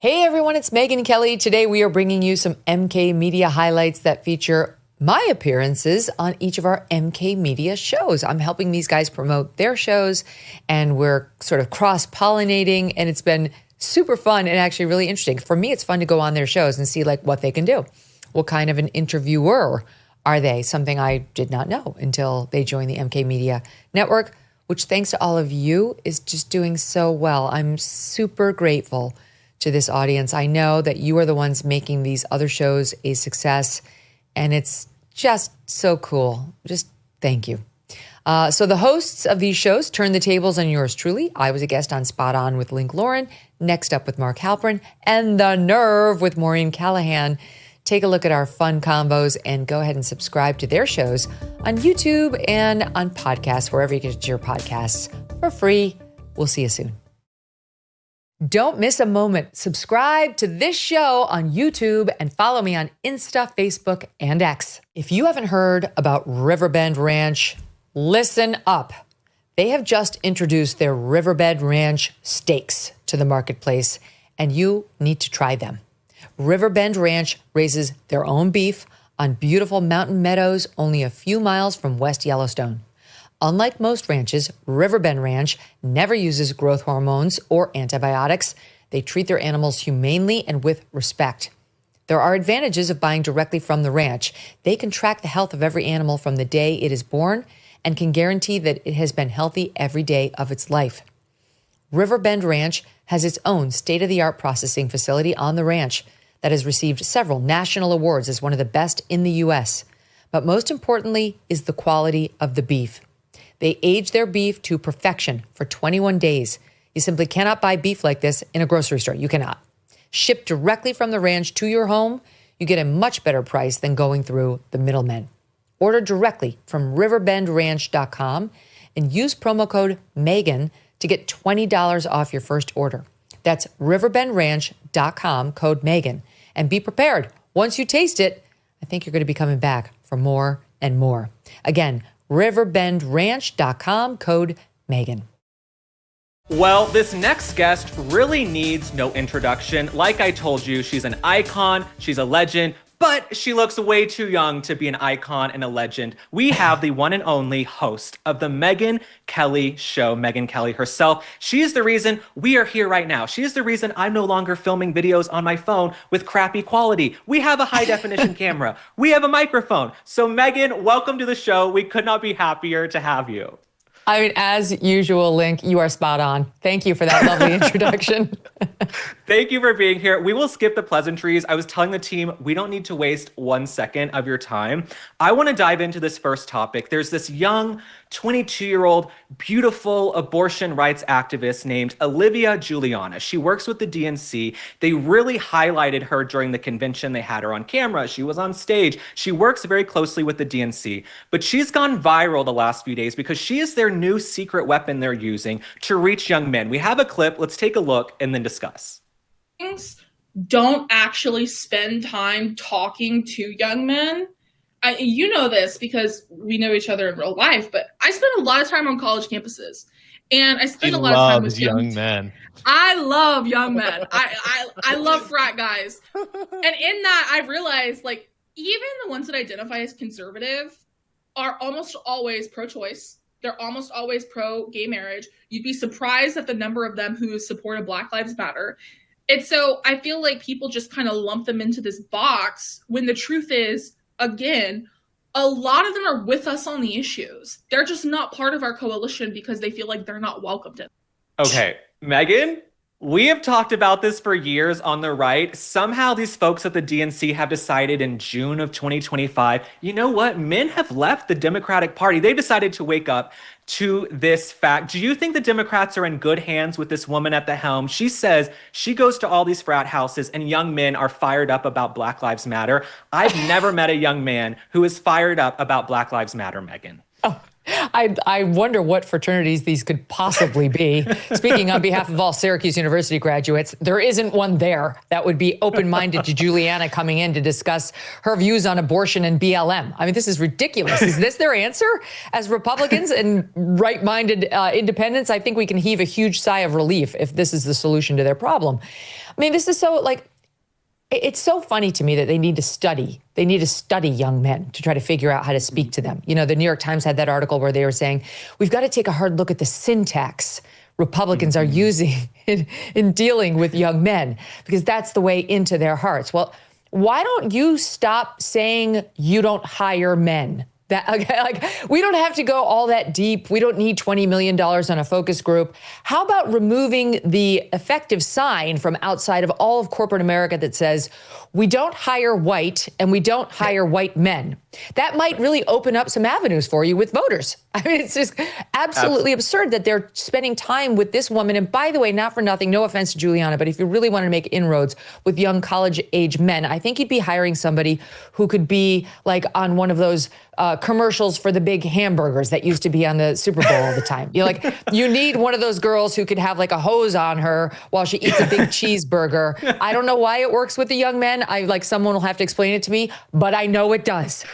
Hey everyone, it's Megyn Kelly. Today we are bringing you some MK Media highlights that feature my appearances on each of our MK Media shows. I'm helping these guys promote their shows and we're sort of cross-pollinating, and it's been super fun and actually really interesting. For me, it's fun to go on their shows and see like what they can do. What kind of an interviewer are they? Something I did not know until they joined the MK Media Network, which thanks to all of you is just doing so well. I'm super grateful to this audience. I know that you are the ones making these other shows a success, and it's just so cool. Just thank you. So the hosts of these shows turn the tables on yours truly. I was a guest on Spot On with Link Lauren, Next Up with Mark Halperin, and The Nerve with Maureen Callahan. Take a look at our fun combos and go ahead and subscribe to their shows on YouTube and on podcasts, wherever you get your podcasts for free. We'll see you soon. Don't miss a moment. Subscribe to this show on YouTube and follow me on Insta, Facebook, and X. If you haven't heard about Riverbend Ranch, listen up. They have just introduced their Riverbend Ranch steaks to the marketplace, and you need to try them. Riverbend Ranch raises their own beef on beautiful mountain meadows only a few miles from West Yellowstone. Unlike most ranches, Riverbend Ranch never uses growth hormones or antibiotics. They treat their animals humanely and with respect. There are advantages of buying directly from the ranch. They can track the health of every animal from the day it is born and can guarantee that it has been healthy every day of its life. Riverbend Ranch has its own state-of-the-art processing facility on the ranch that has received several national awards as one of the best in the U.S. But most importantly is the quality of the beef. They age their beef to perfection for 21 days. You simply cannot buy beef like this in a grocery store. You cannot. Shipped directly from the ranch to your home, you get a much better price than going through the middlemen. Order directly from riverbendranch.com and use promo code Megyn to get $20 off your first order. That's riverbendranch.com, code Megyn. And be prepared. Once you taste it, I think you're going to be coming back for more and more. Again, riverbendranch.com, code Megyn. Well, this next guest really needs no introduction. Like I told you, she's an icon, she's a legend, but she looks way too young to be an icon and a legend. We have the one and only host of the Megyn Kelly Show, Megyn Kelly herself. She is the reason we are here right now. She is the reason I'm no longer filming videos on my phone with crappy quality. We have a high definition camera. We have a microphone. So Megyn, welcome to the show. We could not be happier to have you. I mean, as usual, Link, you are spot on. Thank you for that lovely introduction. Thank you for being here. We will skip the pleasantries. I was telling the team, we don't need to waste 1 second of your time. I want to dive into this first topic. There's this young 22-year-old, beautiful abortion rights activist named Olivia Juliana. She works with the DNC. They really highlighted her during the convention. They had her on camera. She was on stage. She works very closely with the DNC, but she's gone viral the last few days because she is their new secret weapon they're using to reach young men. We have a clip. Let's take a look and then discuss. Don't actually spend time talking to young men. You know this because we know each other in real life, but I spend a lot of time on college campuses, and I spend a lot of time with young men. I love young men. I love frat guys, and in that I realized like even the ones that identify as conservative are almost always pro-choice. They're almost always pro-gay marriage. You'd be surprised at the number of them who supported Black Lives Matter. And so I feel like people just kind of lump them into this box when the truth is, again, a lot of them are with us on the issues. They're just not part of our coalition because they feel like they're not welcomed in. Okay, Megyn, we have talked about this for years on the right. Somehow these folks at the DNC have decided in June of 2025, you know what? Men have left the Democratic Party. They decided to wake up to this fact. Do you think the Democrats are in good hands with this woman at the helm? She says she goes to all these frat houses and young men are fired up about Black Lives Matter. I've never met a young man who is fired up about Black Lives Matter, Megyn. Oh, I wonder what fraternities these could possibly be. Speaking on behalf of all Syracuse University graduates, there isn't one there that would be open-minded to Juliana coming in to discuss her views on abortion and BLM. I mean, this is ridiculous. Is this their answer? As Republicans and right-minded independents, I think we can heave a huge sigh of relief if this is the solution to their problem. I mean, this is so it's so funny to me that they need to study. They need to study young men to try to figure out how to speak to them. You know, the New York Times had that article where they were saying, we've got to take a hard look at the syntax Republicans are using in dealing with young men, because that's the way into their hearts. Well, why don't you stop saying you don't hire men? That, like, we don't have to go all that deep. We don't need $20 million on a focus group. How about removing the effective sign from outside of all of corporate America that says, we don't hire white and we don't hire white men? That might really open up some avenues for you with voters. I mean, it's just absolutely absurd that they're spending time with this woman. And by the way, not for nothing, no offense to Juliana, but if you really want to make inroads with young college-age men, I think you'd be hiring somebody who could be like on one of those commercials for the big hamburgers that used to be on the Super Bowl all the time. You're like, you need one of those girls who could have like a hose on her while she eats a big cheeseburger. I don't know why it works with the young men. Someone will have to explain it to me, but I know it does.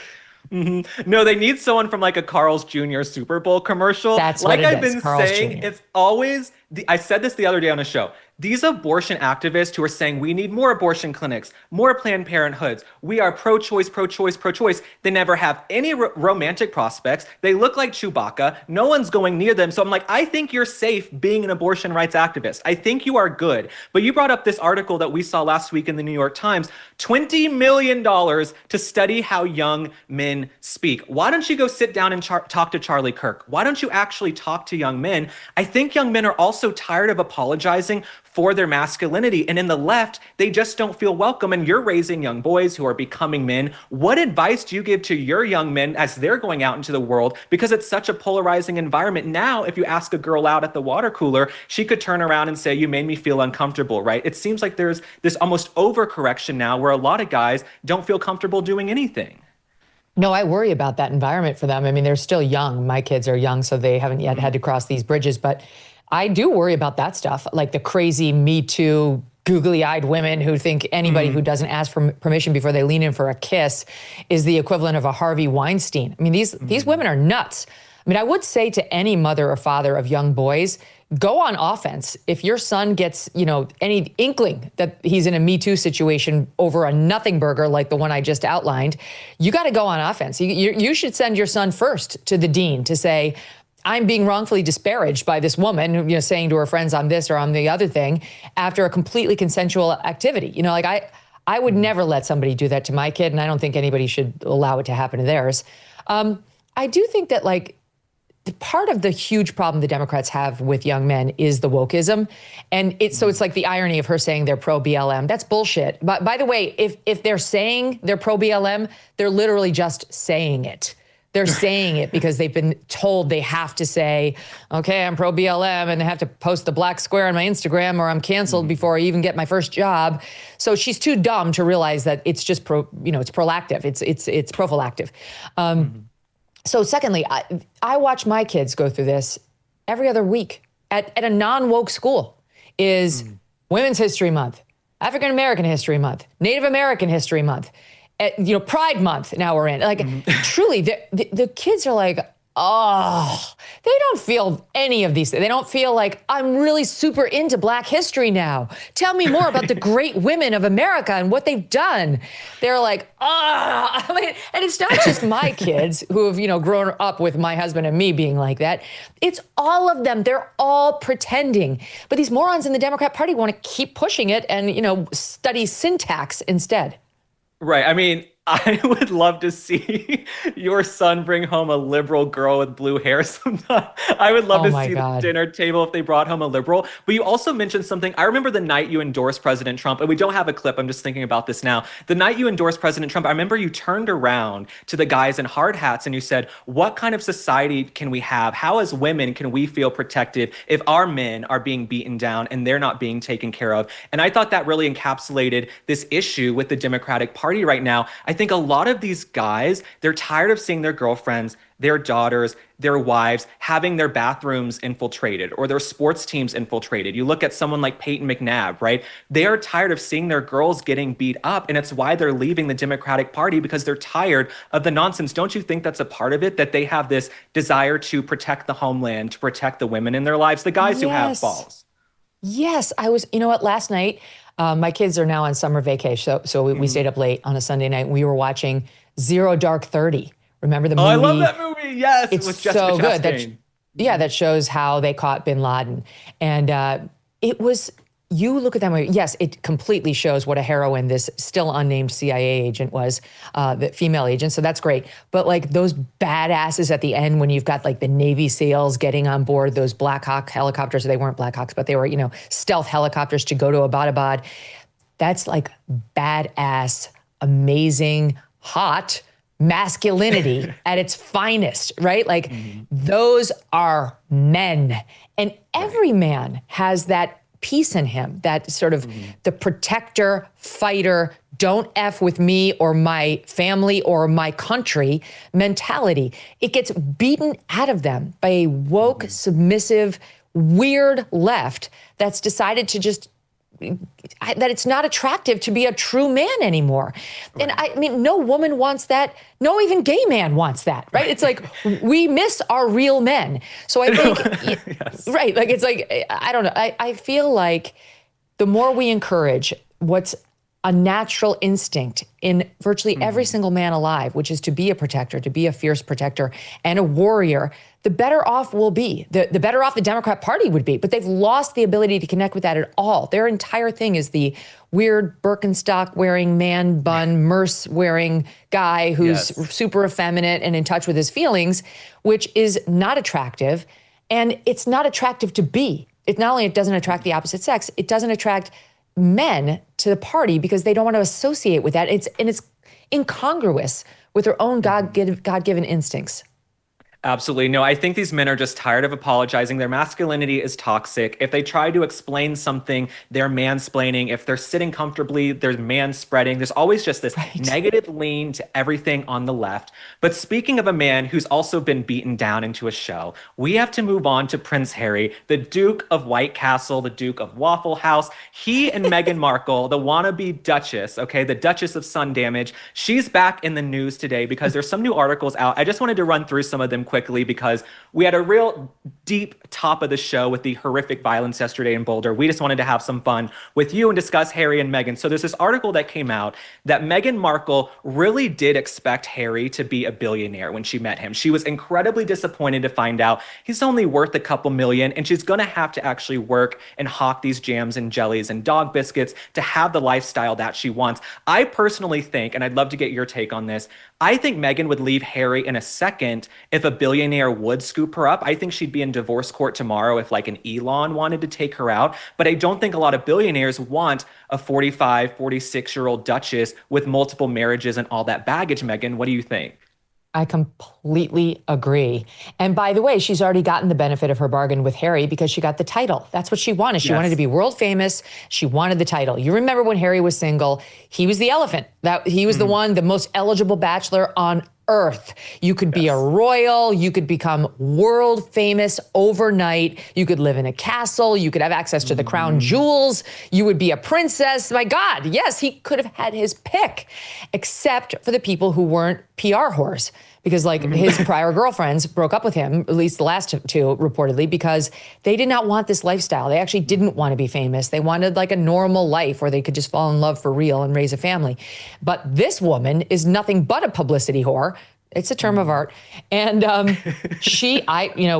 Mm-hmm. No, they need someone from like a Carl's Jr. Super Bowl commercial. That's like what it I've is, been Carl's saying, Jr. it's always, I said this the other day on a show. These abortion activists who are saying we need more abortion clinics, more Planned Parenthoods, we are pro-choice, pro-choice, pro-choice. They never have any romantic prospects. They look like Chewbacca. No one's going near them. So I'm like, I think you're safe being an abortion rights activist. I think you are good. But you brought up this article that we saw last week in the New York Times, $20 million to study how young men speak. Why don't you go sit down and talk to Charlie Kirk? Why don't you actually talk to young men? I think young men are also tired of apologizing for their masculinity. And in the left, they just don't feel welcome. And you're raising young boys who are becoming men. What advice do you give to your young men as they're going out into the world? Because it's such a polarizing environment. Now, if you ask a girl out at the water cooler, she could turn around and say, you made me feel uncomfortable, right? It seems like there's this almost overcorrection now where a lot of guys don't feel comfortable doing anything. No, I worry about that environment for them. I mean, they're still young. My kids are young, so they haven't yet had to cross these bridges. But I do worry about that stuff, like the crazy Me Too, googly-eyed women who think anybody who doesn't ask for permission before they lean in for a kiss is the equivalent of a Harvey Weinstein. I mean, these women are nuts. I mean, I would say to any mother or father of young boys, go on offense. If your son gets, any inkling that he's in a Me Too situation over a nothing burger like the one I just outlined, you got to go on offense. You should send your son first to the dean to say, I'm being wrongfully disparaged by this woman, saying to her friends, I'm this or I'm the other thing, after a completely consensual activity. I would never let somebody do that to my kid, and I don't think anybody should allow it to happen to theirs. I do think that, part of the huge problem the Democrats have with young men is the wokeism. And it's like the irony of her saying they're pro-BLM. That's bullshit. But by the way, if they're saying they're pro-BLM, they're literally just saying it. They're saying it because they've been told they have to say, okay, I'm pro-BLM, and they have to post the black square on my Instagram or I'm canceled before I even get my first job. So she's too dumb to realize that it's just it's proactive. It's prophylactic. So secondly, I watch my kids go through this every other week at a non-woke school. Is Women's History Month, African American History Month, Native American History Month, Pride Month. Now we're in. Truly, the kids are like, oh, they don't feel any of these things. They don't feel like, I'm really super into Black history now. Tell me more about the great women of America and what they've done. They're like, and it's not just my kids who have, grown up with my husband and me being like that. It's all of them. They're all pretending. But these morons in the Democrat Party want to keep pushing it and, study syntax instead. Right. I mean, I would love to see your son bring home a liberal girl with blue hair sometime. I would love to see the dinner table if they brought home a liberal. But you also mentioned something. I remember the night you endorsed President Trump, and we don't have a clip. I'm just thinking about this now. The night you endorsed President Trump, I remember you turned around to the guys in hard hats and you said, what kind of society can we have? How as women can we feel protected if our men are being beaten down and they're not being taken care of? And I thought that really encapsulated this issue with the Democratic Party right now. I think a lot of these guys, they're tired of seeing their girlfriends, their daughters, their wives having their bathrooms infiltrated or their sports teams infiltrated. You look at someone like Peyton McNabb, right? They are tired of seeing their girls getting beat up, and it's why they're leaving the Democratic Party, because they're tired of the nonsense. Don't you think that's a part of it, that they have this desire to protect the homeland, to protect the women in their lives, the guys who have balls? Yes, you know what, last night, my kids are now on summer vacation, so we stayed up late on a Sunday night. We were watching Zero Dark 30. Remember the movie? Oh, I love that movie. Yes, it's with Jessica so good. Chastain. That shows how they caught bin Laden. And it was, you look at that movie, yes, it completely shows what a heroine this still unnamed CIA agent was, the female agent, so that's great. But like those badasses at the end when you've got like the Navy SEALs getting on board those Black Hawk helicopters, they weren't Black Hawks, but they were, stealth helicopters to go to Abbottabad. That's like badass, amazing, hot masculinity at its finest, right? Like those are men. And every man has that piece in him, that sort of the protector, fighter, don't F with me or my family or my country mentality. It gets beaten out of them by a woke, submissive, weird left that's decided to just that it's not attractive to be a true man anymore. Right. And I mean, no woman wants that. No, even gay man wants that, right? It's like, we miss our real men. So I think, yes. Right, like, it's like, I don't know. I feel like the more we encourage what's a natural instinct in virtually every single man alive, which is to be a protector, to be a fierce protector and a warrior, the better off we'll be. The better off the Democrat Party would be. But they've lost the ability to connect with that at all. Their entire thing is the weird Birkenstock-wearing, man bun, merce wearing guy who's super effeminate and in touch with his feelings, which is not attractive. And it's not attractive to be. It not only it doesn't attract the opposite sex, it doesn't attract men to the party because they don't want to associate with that. It's incongruous with their own God-given instincts. Absolutely. No, I think these men are just tired of apologizing. Their masculinity is toxic. If they try to explain something, they're mansplaining. If they're sitting comfortably, they're manspreading. There's always just this negative lean to everything on the left. But speaking of a man who's also been beaten down into a shell, we have to move on to Prince Harry, the Duke of White Castle, the Duke of Waffle House. He and Meghan Markle, the wannabe Duchess, the Duchess of Sun Damage, she's back in the news today because there's some new articles out. I just wanted to run through some of them quickly because we had a real deep top of the show with the horrific violence yesterday in Boulder. We just wanted to have some fun with you and discuss Harry and Meghan. So there's this article that came out that Meghan Markle really did expect Harry to be a billionaire when she met him. She was incredibly disappointed to find out he's only worth a couple million, and she's going to have to actually work and hawk these jams and jellies and dog biscuits to have the lifestyle that she wants. I personally think, and I'd love to get your take on this, I think Meghan would leave Harry in a second if a billionaire would scoop her up. I think she'd be in divorce court tomorrow if like an Elon wanted to take her out. But I don't think a lot of billionaires want a 45, 46-year-old duchess with multiple marriages and all that baggage. Megyn, what do you think? I completely agree. And by the way, she's already gotten the benefit of her bargain with Harry because she got the title. That's what she wanted. She wanted to be world famous. She wanted the title. You remember when Harry was single, he was the elephant. He was the one, the most eligible bachelor on earth. You could be a royal, you could become world famous overnight, you could live in a castle, you could have access to the crown jewels, you would be a princess. My God, yes, he could have had his pick, except for the people who weren't PR whores. Because like his prior girlfriends broke up with him, at least the last two reportedly, because they did not want this lifestyle. They actually didn't want to be famous. They wanted like a normal life where they could just fall in love for real and raise a family. But this woman is nothing but a publicity whore. It's a term of art. And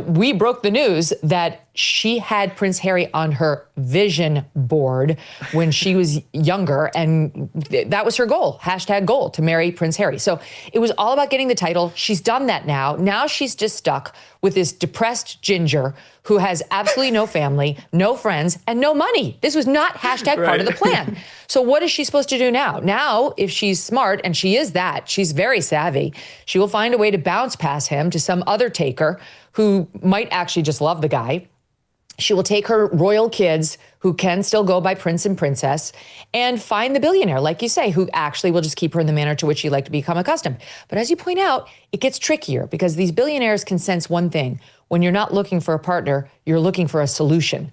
we broke the news that she had Prince Harry on her vision board when she was younger. And that was her goal, #goal, to marry Prince Harry. So it was all about getting the title. She's done that now. Now she's just stuck with this depressed ginger who has absolutely no family, no friends, and no money. This was not part of the plan. So what is she supposed to do now? Now, if she's smart, and she is that, she's very savvy, she will find a way to bounce past him to some other taker who might actually just love the guy. She will take her royal kids who can still go by prince and princess and find the billionaire, like you say, who actually will just keep her in the manner to which she'd like to become accustomed. But as you point out, it gets trickier because these billionaires can sense one thing. When you're not looking for a partner, you're looking for a solution.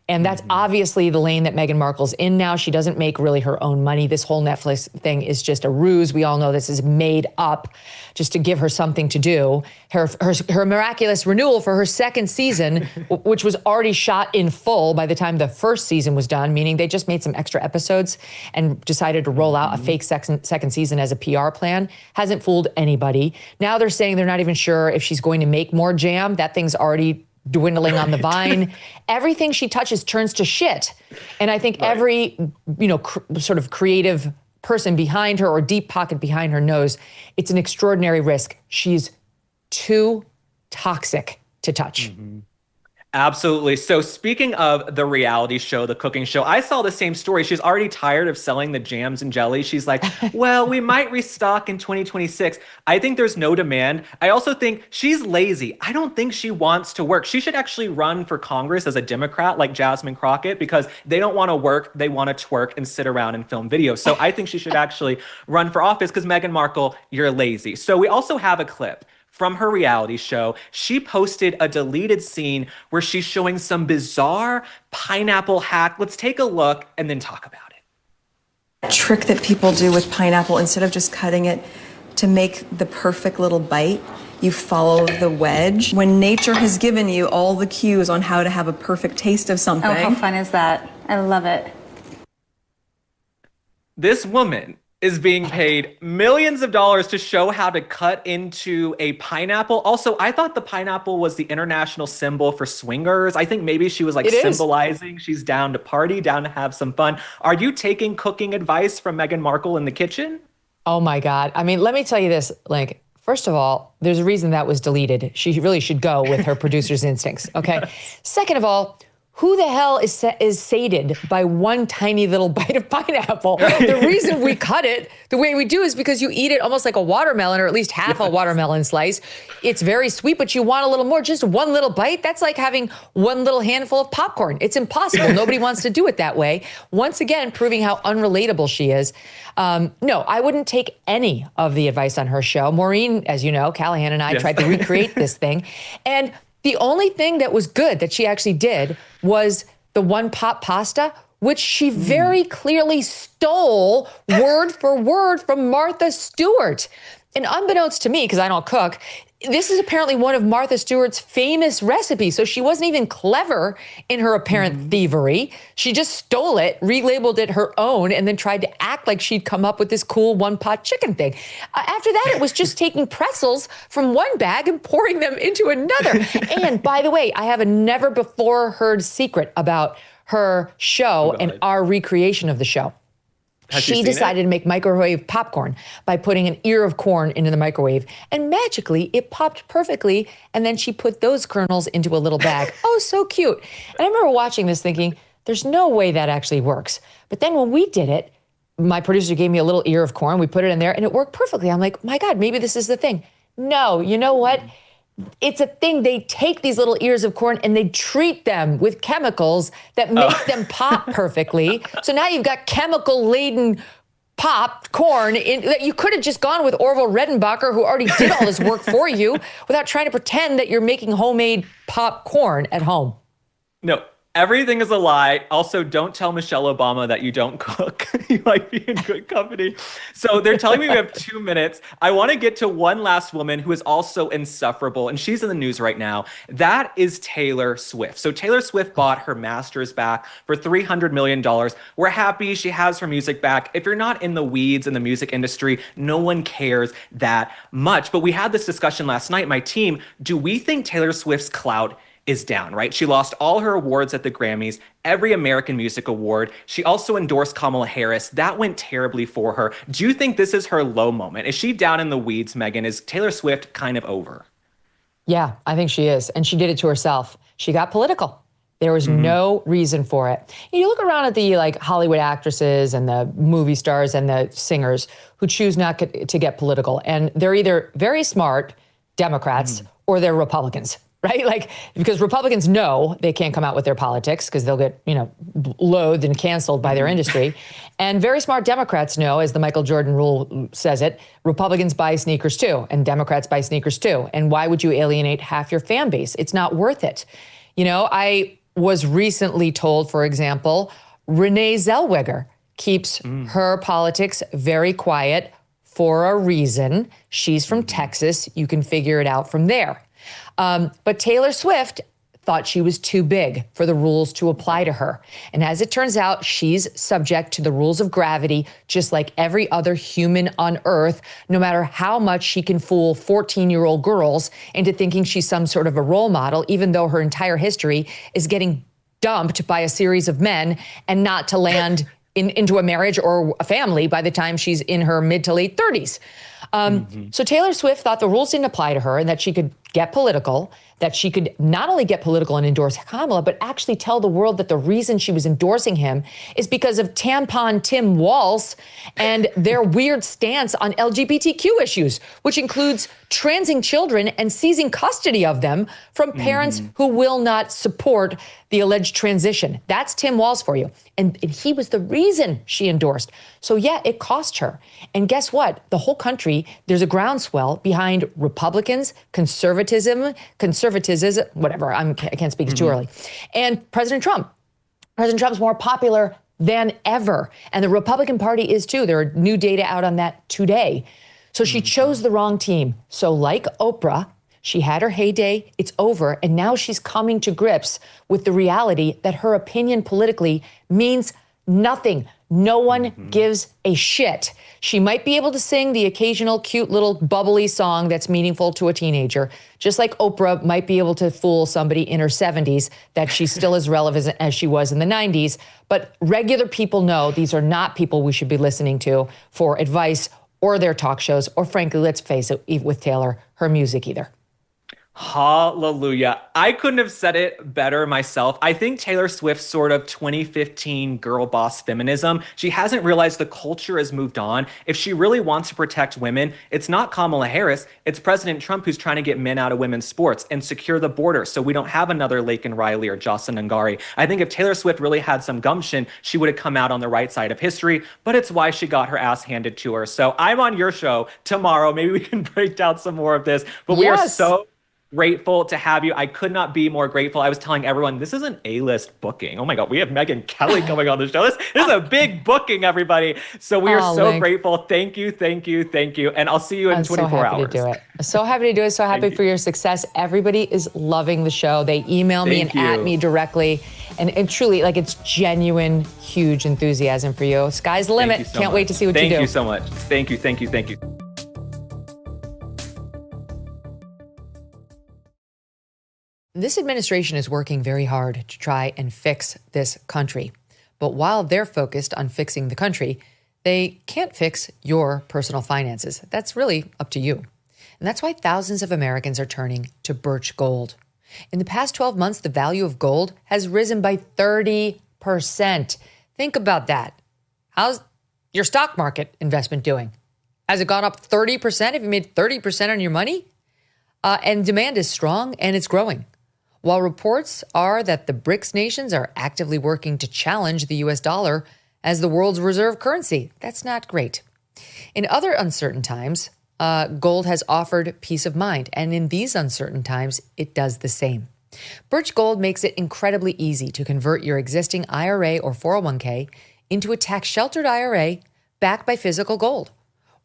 And that's obviously the lane that Meghan Markle's in now. She doesn't make really her own money. This whole Netflix thing is just a ruse. We all know this is made up just to give her something to do. Her miraculous renewal for her second season, which was already shot in full by the time the first season was done, meaning they just made some extra episodes and decided to roll out a fake second season as a PR plan, hasn't fooled anybody. Now they're saying they're not even sure if she's going to make more jam. That thing's already dwindling on the vine. Everything she touches turns to shit. And I think every, sort of creative person behind her or deep pocket behind her knows it's an extraordinary risk. She's too toxic to touch. Absolutely. So speaking of the reality show, the cooking show, I saw the same story. She's already tired of selling the jams and jelly. She's like, well, we might restock in 2026. I think there's no demand. I also think she's lazy. I don't think she wants to work. She should actually run for Congress as a Democrat like Jasmine Crockett because they don't want to work. They want to twerk and sit around and film videos. So I think she should actually run for office because Meghan Markle, you're lazy. So we also have a clip from her reality show. She posted a deleted scene where she's showing some bizarre pineapple hack. Let's take a look and then talk about it. Trick that people do with pineapple, instead of just cutting it to make the perfect little bite, you follow the wedge. When nature has given you all the cues on how to have a perfect taste of something. Oh, how fun is that? I love it. This woman is being paid millions of dollars to show how to cut into a pineapple. Also, I thought the pineapple was the international symbol for swingers. I think maybe she was like symbolizing she's down to party, down to have some fun. Are you taking cooking advice from Meghan Markle in the kitchen? Oh my God. I mean, let me tell you this, first of all, there's a reason that was deleted. She really should go with her producer's instincts, okay? Second of all, who the hell is sated by one tiny little bite of pineapple? The reason we cut it the way we do is because you eat it almost like a watermelon, or at least half a watermelon slice. It's very sweet, but you want a little more. Just one little bite, that's like having one little handful of popcorn. It's impossible. Nobody wants to do it that way. Once again, proving how unrelatable she is. No, I wouldn't take any of the advice on her show. Maureen, as you know, Callahan and I tried to recreate this thing. And the only thing that was good that she actually did was the one pot pasta, which she very clearly stole word for word from Martha Stewart. And unbeknownst to me, because I don't cook, this is apparently one of Martha Stewart's famous recipes. So she wasn't even clever in her apparent thievery. She just stole it, relabeled it her own, and then tried to act like she'd come up with this cool one-pot chicken thing. After that, it was just taking pretzels from one bag and pouring them into another. And by the way, I have a never-before-heard secret about her show and our recreation of the show. She decided to make microwave popcorn by putting an ear of corn into the microwave, and magically it popped perfectly, and then she put those kernels into a little bag. Oh, so cute. And I remember watching this thinking, there's no way that actually works. But then when we did it, my producer gave me a little ear of corn, we put it in there, and it worked perfectly. I'm like, my God, maybe this is the thing. No, you know what? It's a thing. They take these little ears of corn and they treat them with chemicals that make them pop perfectly. So now you've got chemical-laden popped corn. You could have just gone with Orville Redenbacher, who already did all this work for you, without trying to pretend that you're making homemade popcorn at home. No. Everything is a lie. Also, don't tell Michelle Obama that you don't cook. You might be in good company. So they're telling me we have 2 minutes. I want to get to one last woman who is also insufferable, and she's in the news right now. That is Taylor Swift. So Taylor Swift bought her masters back for $300 million. We're happy she has her music back. If you're not in the weeds in the music industry, no one cares that much. But we had this discussion last night, my team. Do we think Taylor Swift's clout is down, right? She lost all her awards at the Grammys, every American Music Award. She also endorsed Kamala Harris. That went terribly for her. Do you think this is her low moment? Is she down in the weeds, Megyn? Is Taylor Swift kind of over? Yeah, I think she is. And she did it to herself. She got political. There was no reason for it. You look around at the Hollywood actresses and the movie stars and the singers who choose not to get political. And they're either very smart Democrats or they're Republicans. right? Like, because Republicans know they can't come out with their politics because they'll get, loathed and canceled by their industry. And very smart Democrats know, as the Michael Jordan rule says it, Republicans buy sneakers too, and Democrats buy sneakers too. And why would you alienate half your fan base? It's not worth it. I was recently told, for example, Renee Zellweger keeps her politics very quiet for a reason. She's from Texas. You can figure it out from there. But Taylor Swift thought she was too big for the rules to apply to her. And as it turns out, she's subject to the rules of gravity, just like every other human on earth, no matter how much she can fool 14-year-old girls into thinking she's some sort of a role model, even though her entire history is getting dumped by a series of men and not to land into a marriage or a family by the time she's in her mid to late 30s. So Taylor Swift thought the rules didn't apply to her and that she could get political, that she could not only get political and endorse Kamala, but actually tell the world that the reason she was endorsing him is because of tampon Tim Walz and their weird stance on LGBTQ issues, which includes transing children and seizing custody of them from parents who will not support the alleged transition. That's Tim Walz for you. And he was the reason she endorsed. So yeah, it cost her. And guess what? The whole country, there's a groundswell behind Republicans, conservatism, whatever, I can't speak, it's too early. And President Trump. President Trump's more popular than ever. And the Republican Party is too. There are new data out on that today. So she chose the wrong team. So like Oprah, she had her heyday, it's over, and now she's coming to grips with the reality that her opinion politically means nothing. No one gives a shit. She might be able to sing the occasional cute little bubbly song that's meaningful to a teenager, just like Oprah might be able to fool somebody in her 70s that she's still as relevant as she was in the 90s. But regular people know these are not people we should be listening to for advice or their talk shows, or frankly, let's face it, with Taylor, her music either. Hallelujah. I couldn't have said it better myself. I think Taylor Swift's sort of 2015 girl boss feminism, she hasn't realized the culture has moved on. If she really wants to protect women, it's not Kamala Harris, it's President Trump who's trying to get men out of women's sports and secure the border so we don't have another Laken Riley or Jocelyn Ngari. I think if Taylor Swift really had some gumption, she would have come out on the right side of history, but it's why she got her ass handed to her. So I'm on your show tomorrow. Maybe we can break down some more of this, but we are so grateful to have you. I could not be more grateful. I was telling everyone, this is an A-list booking. Oh my God, we have Megyn Kelly coming on the show. This is a big booking, everybody. So we are so grateful. Thank you. And I'll see you in 24 hours. I'm so happy to do it. So happy to do it. So happy for your success. Everybody is loving the show. They email me and at me directly. And truly, like, it's genuine, huge enthusiasm for you. Sky's the limit. Can't wait to see what you do. Thank you so much. Thank you. This administration is working very hard to try and fix this country. But while they're focused on fixing the country, they can't fix your personal finances. That's really up to you. And that's why thousands of Americans are turning to Birch Gold. In the past 12 months, the value of gold has risen by 30%. Think about that. How's your stock market investment doing? Has it gone up 30%? Have you made 30% on your money? And demand is strong and it's growing. While reports are that the BRICS nations are actively working to challenge the US dollar as the world's reserve currency, that's not great. In other uncertain times, gold has offered peace of mind, and in these uncertain times, it does the same. Birch Gold makes it incredibly easy to convert your existing IRA or 401k into a tax-sheltered IRA backed by physical gold.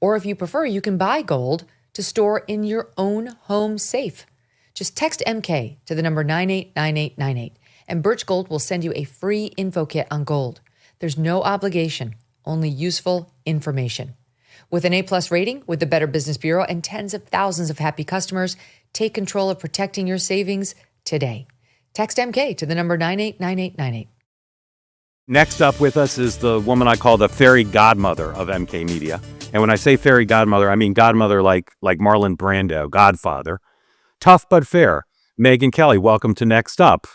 Or if you prefer, you can buy gold to store in your own home safe. Just text MK to the number 989898, and Birch Gold will send you a free info kit on gold. There's no obligation, only useful information. With an A+ rating with the Better Business Bureau and tens of thousands of happy customers, take control of protecting your savings today. Text MK to the number 989898. Next up with us is the woman I call the fairy godmother of MK Media. And when I say fairy godmother, I mean godmother like Marlon Brando, Godfather. Tough but fair. Megyn Kelly, welcome to Next Up.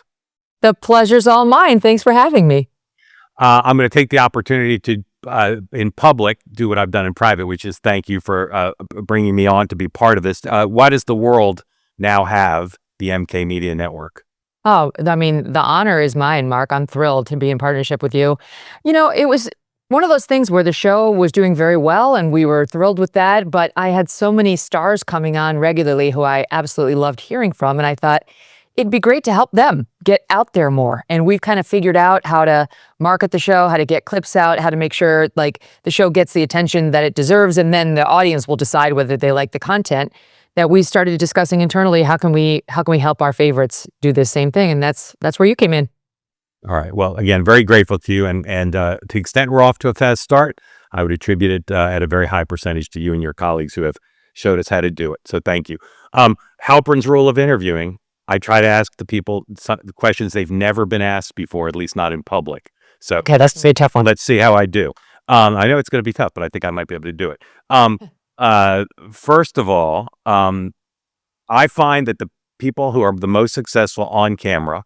The pleasure's all mine. Thanks for having me. I'm going to take the opportunity to, in public, do what I've done in private, which is thank you for bringing me on to be part of this. Why does the world now have the MK Media Network? Oh, I mean, the honor is mine, Mark. I'm thrilled to be in partnership with you. It was one of those things where the show was doing very well and we were thrilled with that, but I had so many stars coming on regularly who I absolutely loved hearing from. And I thought it'd be great to help them get out there more. And we've kind of figured out how to market the show, how to get clips out, how to make sure like the show gets the attention that it deserves. And then the audience will decide whether they like the content. That we started discussing internally. How can we help our favorites do this same thing? And that's where you came in. All right. Well, again, very grateful to you. And to the extent we're off to a fast start, I would attribute it at a very high percentage to you and your colleagues who have showed us how to do it. So thank you. Halperin's rule of interviewing, I try to ask the people the questions they've never been asked before, at least not in public. So Okay, that's a tough one. let's see how I do. I know it's going to be tough, but I think I might be able to do it. First of all, I find that the people who are the most successful on camera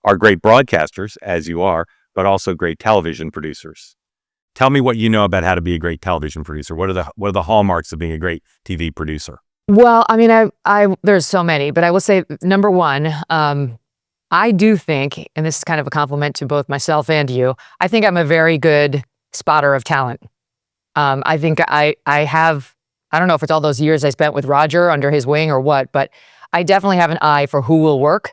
are great broadcasters, as you are, but also great television producers. Tell me what you know about how to be a great television producer. What are the hallmarks of being a great TV producer? Well, I mean, I there's so many, but I will say number one, I do think, and this is kind of a compliment to both myself and you, I think I'm a very good spotter of talent. I think I don't know if it's all those years I spent with Roger under his wing or what, but I definitely have an eye for who will work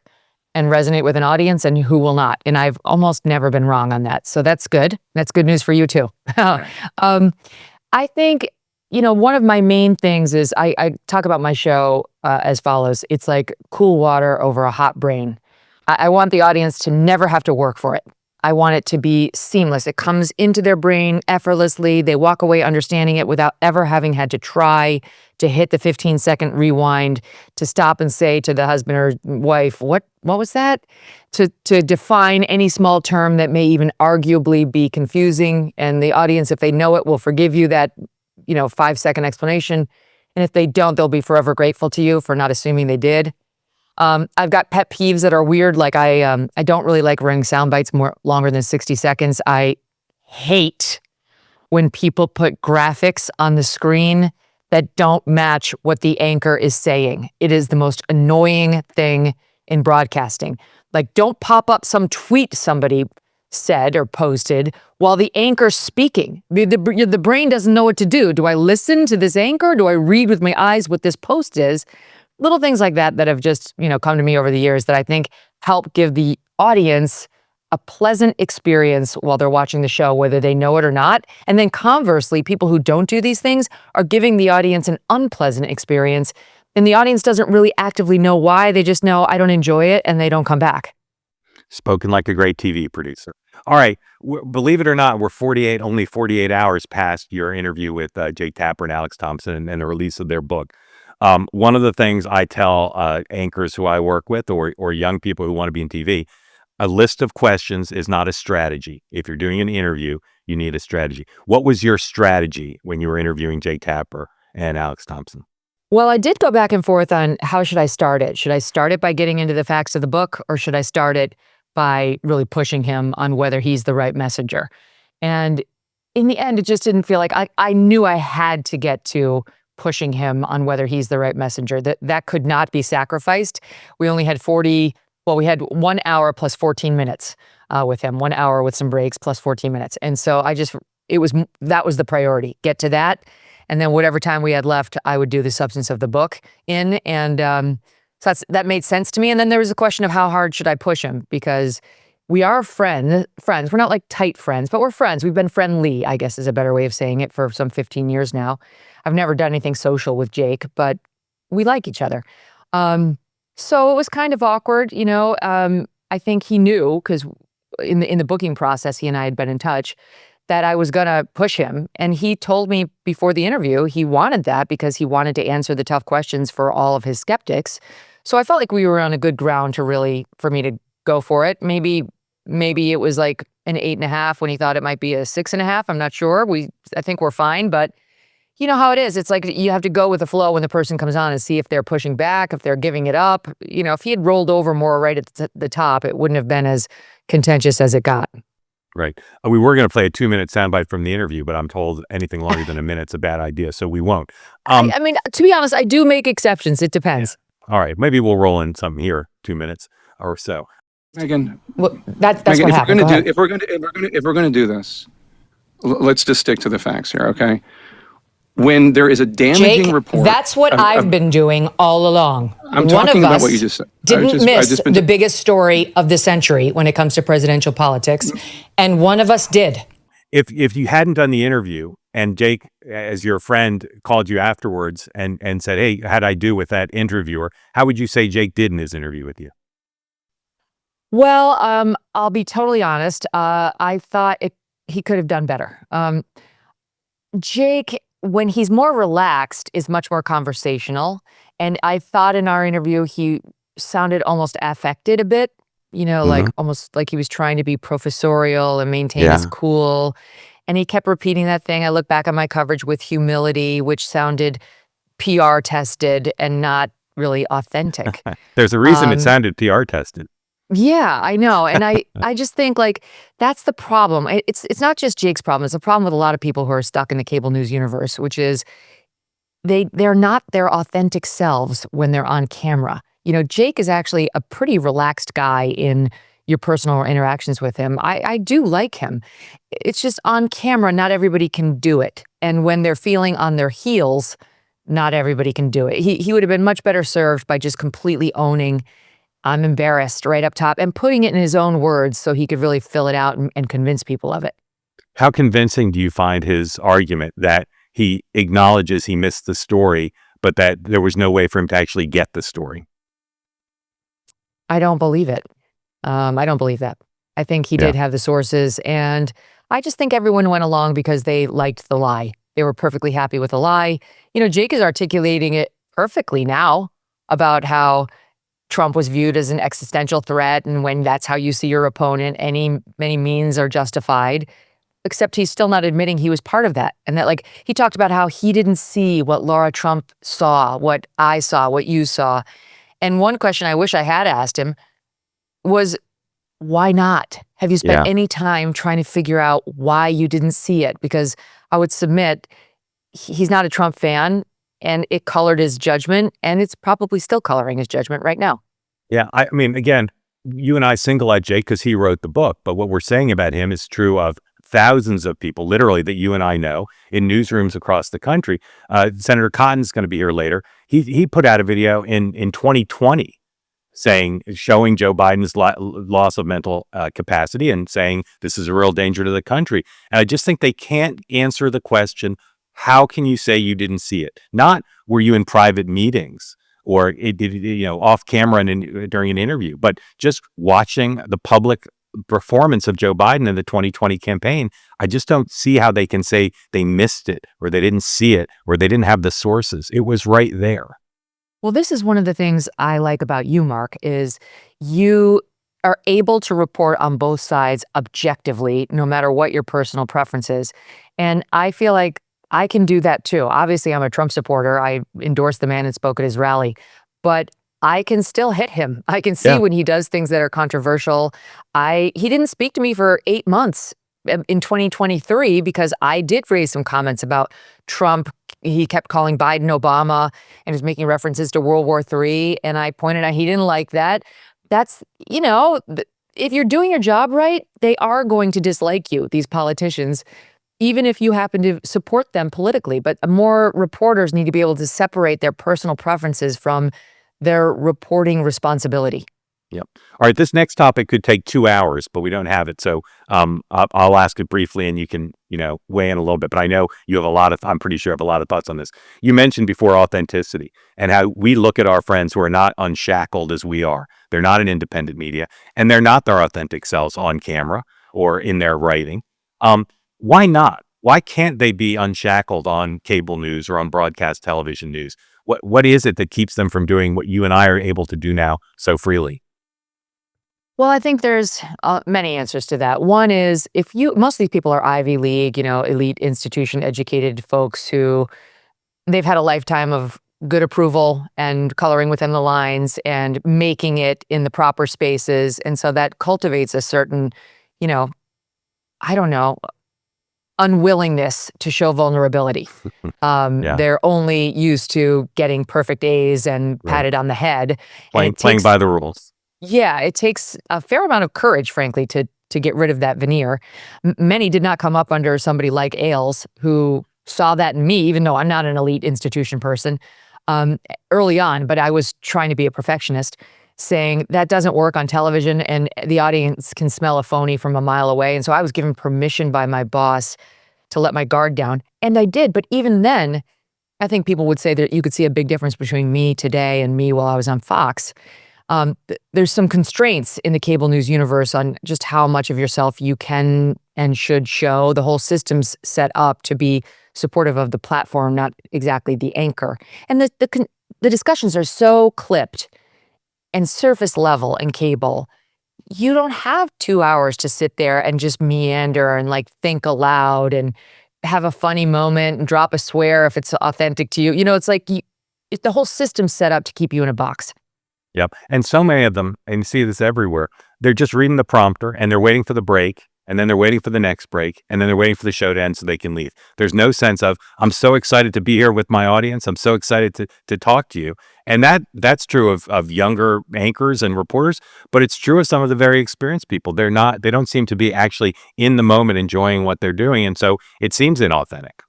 and resonate with an audience and who will not. And I've almost never been wrong on that. So that's good. That's good news for you too. I think, one of my main things is I talk about my show as follows. It's like cool water over a hot brain. I want the audience to never have to work for it. I want it to be seamless. It comes into their brain effortlessly. They walk away understanding it without ever having had to try to hit the 15-second rewind, to stop and say to the husband or wife, what was that? To define any small term that may even arguably be confusing. And the audience, if they know it, will forgive you that, 5-second explanation. And if they don't, they'll be forever grateful to you for not assuming they did. I've got pet peeves that are weird. Like I don't really like running sound bites more longer than 60 seconds. I hate when people put graphics on the screen that don't match what the anchor is saying. It is the most annoying thing in broadcasting. Like, don't pop up some tweet somebody said or posted while the anchor's speaking. The brain doesn't know what to do. Do I listen to this anchor? Do I read with my eyes what this post is? Little things like that have just, come to me over the years that I think help give the audience a pleasant experience while they're watching the show, whether they know it or not. And then conversely, people who don't do these things are giving the audience an unpleasant experience. And the audience doesn't really actively know why. They just know, I don't enjoy it, and they don't come back. Spoken like a great TV producer. All right. Believe it or not, we're only 48 hours past your interview with Jake Tapper and Alex Thompson and the release of their book. One of the things I tell anchors who I work with or young people who want to be in TV, a list of questions is not a strategy. If you're doing an interview, you need a strategy. What was your strategy when you were interviewing Jake Tapper and Alex Thompson? Well, I did go back and forth on how should I start it. Should I start it by getting into the facts of the book, or should I start it by really pushing him on whether he's the right messenger? And in the end, it just didn't feel like I knew I had to get to pushing him on whether he's the right messenger. That could not be sacrificed. We only had we had 1 hour plus 14 minutes with him, 1 hour with some breaks plus 14 minutes. And so that was the priority. Get to that. And then whatever time we had left, I would do the substance of the book in. And so that made sense to me. And then there was a question of how hard should I push him? Because we are friends. We're not like tight friends, but we're friends. We've been friendly, I guess is a better way of saying it, for some 15 years now. I've never done anything social with Jake, but we like each other. So it was kind of awkward, I think he knew, because in the booking process, he and I had been in touch, that I was going to push him. And he told me before the interview he wanted that because he wanted to answer the tough questions for all of his skeptics. So I felt like we were on a good ground for me to go for it. Maybe it was like an 8.5 when he thought it might be a 6.5. I'm not sure. I think we're fine, but you know how it is. It's like you have to go with the flow when the person comes on and see if they're pushing back, if they're giving it up. If he had rolled over more right at the top, it wouldn't have been as contentious as it got. Right. We were going to play a 2-minute soundbite from the interview, but I'm told anything longer than a minute's a bad idea, so we won't. I mean, to be honest, I do make exceptions. It depends. All right, maybe we'll roll in some here, 2 minutes or so. Megyn, Well, that's Megyn, what happened. Go ahead. if we're going to do this, let's just stick to the facts here, okay? When there is a damaging Jake, report, that's what I've been doing all along. I'm One talking of about us what you just said. didn't miss the biggest story of the century when it comes to presidential politics, and one of us did. If you hadn't done the interview and Jake, as your friend, called you afterwards and said, "Hey, how'd I do with that interviewer?" How would you say Jake did in his interview with you? Well, I'll be totally honest. I thought he could have done better. Jake, when he's more relaxed, is much more conversational. And I thought in our interview, he sounded almost affected a bit, like almost like he was trying to be professorial and maintain his cool. And he kept repeating that thing. I look back on my coverage with humility, which sounded PR tested and not really authentic. There's a reason it sounded PR tested. Yeah, I know. And I just think like that's the problem. It's not just Jake's problem. It's a problem with a lot of people who are stuck in the cable news universe, which is they're not their authentic selves when they're on camera. Jake is actually a pretty relaxed guy in your personal interactions with him. I do like him. It's just on camera, not everybody can do it. And when they're feeling on their heels, not everybody can do it. He would have been much better served by just completely owning I'm embarrassed right up top and putting it in his own words so he could really fill it out and convince people of it. How convincing do you find his argument that he acknowledges he missed the story, but that there was no way for him to actually get the story? I don't believe it. I don't believe that. I think he did have the sources, and I just think everyone went along because they liked the lie. They were perfectly happy with the lie. Jake is articulating it perfectly now about how Trump was viewed as an existential threat, and when that's how you see your opponent, many means are justified, except he's still not admitting he was part of that. And that he talked about how he didn't see what Laura Trump saw, what I saw, what you saw. And one question I wish I had asked him was, why not? Have you spent any time trying to figure out why you didn't see it? Because I would submit he's not a Trump fan, and it colored his judgment, and it's probably still coloring his judgment right now. Yeah, I mean, again, you and I single out Jake because he wrote the book, but what we're saying about him is true of thousands of people, literally, that you and I know in newsrooms across the country. Senator Cotton's going to be here later. He put out a video in 2020 showing Joe Biden's loss of mental capacity and saying this is a real danger to the country. And I just think they can't answer the question, how can you say you didn't see it? Not were you in private meetings or off camera and during an interview, but just watching the public performance of Joe Biden in the 2020 campaign. I just don't see how they can say they missed it or they didn't see it or they didn't have the sources. It was right there. Well, this is one of the things I like about you, Mark, is you are able to report on both sides objectively, no matter what your personal preference is. And I feel like I can do that too. Obviously, I'm a Trump supporter. I endorsed the man and spoke at his rally, but I can still hit him. I can see when he does things that are controversial. He didn't speak to me for 8 months in 2023 because I did raise some comments about Trump. He kept calling Biden Obama and was making references to World War III. And I pointed out he didn't like that. That's, if you're doing your job right, they are going to dislike you, these politicians, even if you happen to support them politically. But more reporters need to be able to separate their personal preferences from their reporting responsibility. Yep. All right. This next topic could take 2 hours, but we don't have it. So I'll ask it briefly and you can, weigh in a little bit. But I know you have I'm pretty sure you have a lot of thoughts on this. You mentioned before authenticity and how we look at our friends who are not unshackled as we are. They're not an independent media and they're not their authentic selves on camera or in their writing. Why not? Why can't they be unshackled on cable news or on broadcast television news? What is it that keeps them from doing what you and I are able to do now so freely? Well, I think there's many answers to that. One is most of these people are Ivy League, elite institution educated folks who they've had a lifetime of good approval and coloring within the lines and making it in the proper spaces. And so that cultivates a certain, I don't know, unwillingness to show vulnerability. They're only used to getting perfect A's and patted on the head. Playing by the rules. Yeah, it takes a fair amount of courage, frankly, to get rid of that veneer. Many did not come up under somebody like Ailes, who saw that in me, even though I'm not an elite institution person, early on, but I was trying to be a perfectionist, saying that doesn't work on television and the audience can smell a phony from a mile away. And so I was given permission by my boss to let my guard down. And I did. But even then, I think people would say that you could see a big difference between me today and me while I was on Fox. There's some constraints in the cable news universe on just how much of yourself you can and should show. The whole system's set up to be supportive of the platform, not exactly the anchor. And the discussions are so clipped and surface level in cable. You don't have 2 hours to sit there and just meander and like think aloud and have a funny moment and drop a swear if it's authentic to you. You know, it's like the whole system's set up to keep you in a box. Yep. And so many of them, and you see this everywhere, they're just reading the prompter and they're waiting for the break, and then they're waiting for the next break, and then they're waiting for the show to end so they can leave. There's no sense of, I'm so excited to be here with my audience. I'm so excited to talk to you. And that's true of younger anchors and reporters, but it's true of some of the very experienced people. They don't seem to be actually in the moment enjoying what they're doing. And so it seems inauthentic.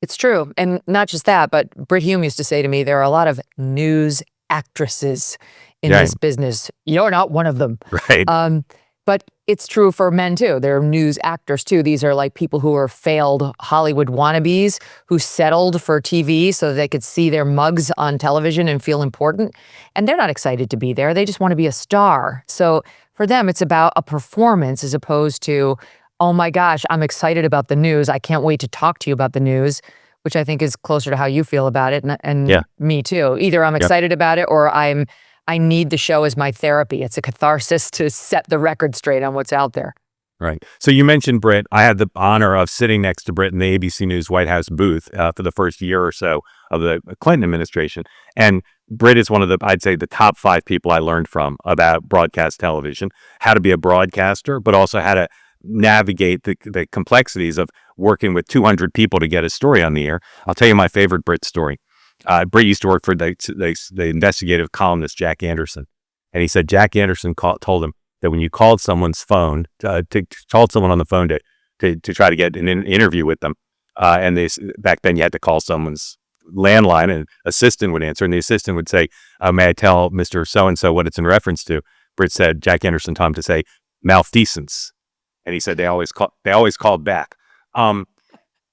It's true. And not just that, but Britt Hume used to say to me, there are a lot of news actresses in this business. You're not one of them. Right. But it's true for men too. They're news actors too. These are like people who are failed Hollywood wannabes who settled for TV so they could see their mugs on television and feel important. And they're not excited to be there. They just want to be a star. So for them, it's about a performance as opposed to, oh my gosh, I'm excited about the news. I can't wait to talk to you about the news, which I think is closer to how you feel about it. And me too. Either I'm excited about it or I need the show as my therapy. It's a catharsis to set the record straight on what's out there. Right. So you mentioned Britt. I had the honor of sitting next to Britt in the ABC News White House booth for the first year or so of the Clinton administration. And Britt is one of I'd say the top 5 people I learned from about broadcast television, how to be a broadcaster, but also how to navigate the complexities of working with 200 people to get a story on the air. I'll tell you my favorite Britt story. Britt used to work for the investigative columnist Jack Anderson, and he said Jack Anderson told him that when you called someone's phone, called someone on the phone to try to get an interview with them, and back then you had to call someone's landline, and an assistant would answer, and the assistant would say, "May I tell Mr. So and so what it's in reference to?" Britt said Jack Anderson told him to say malfeasance, and he said they always called back.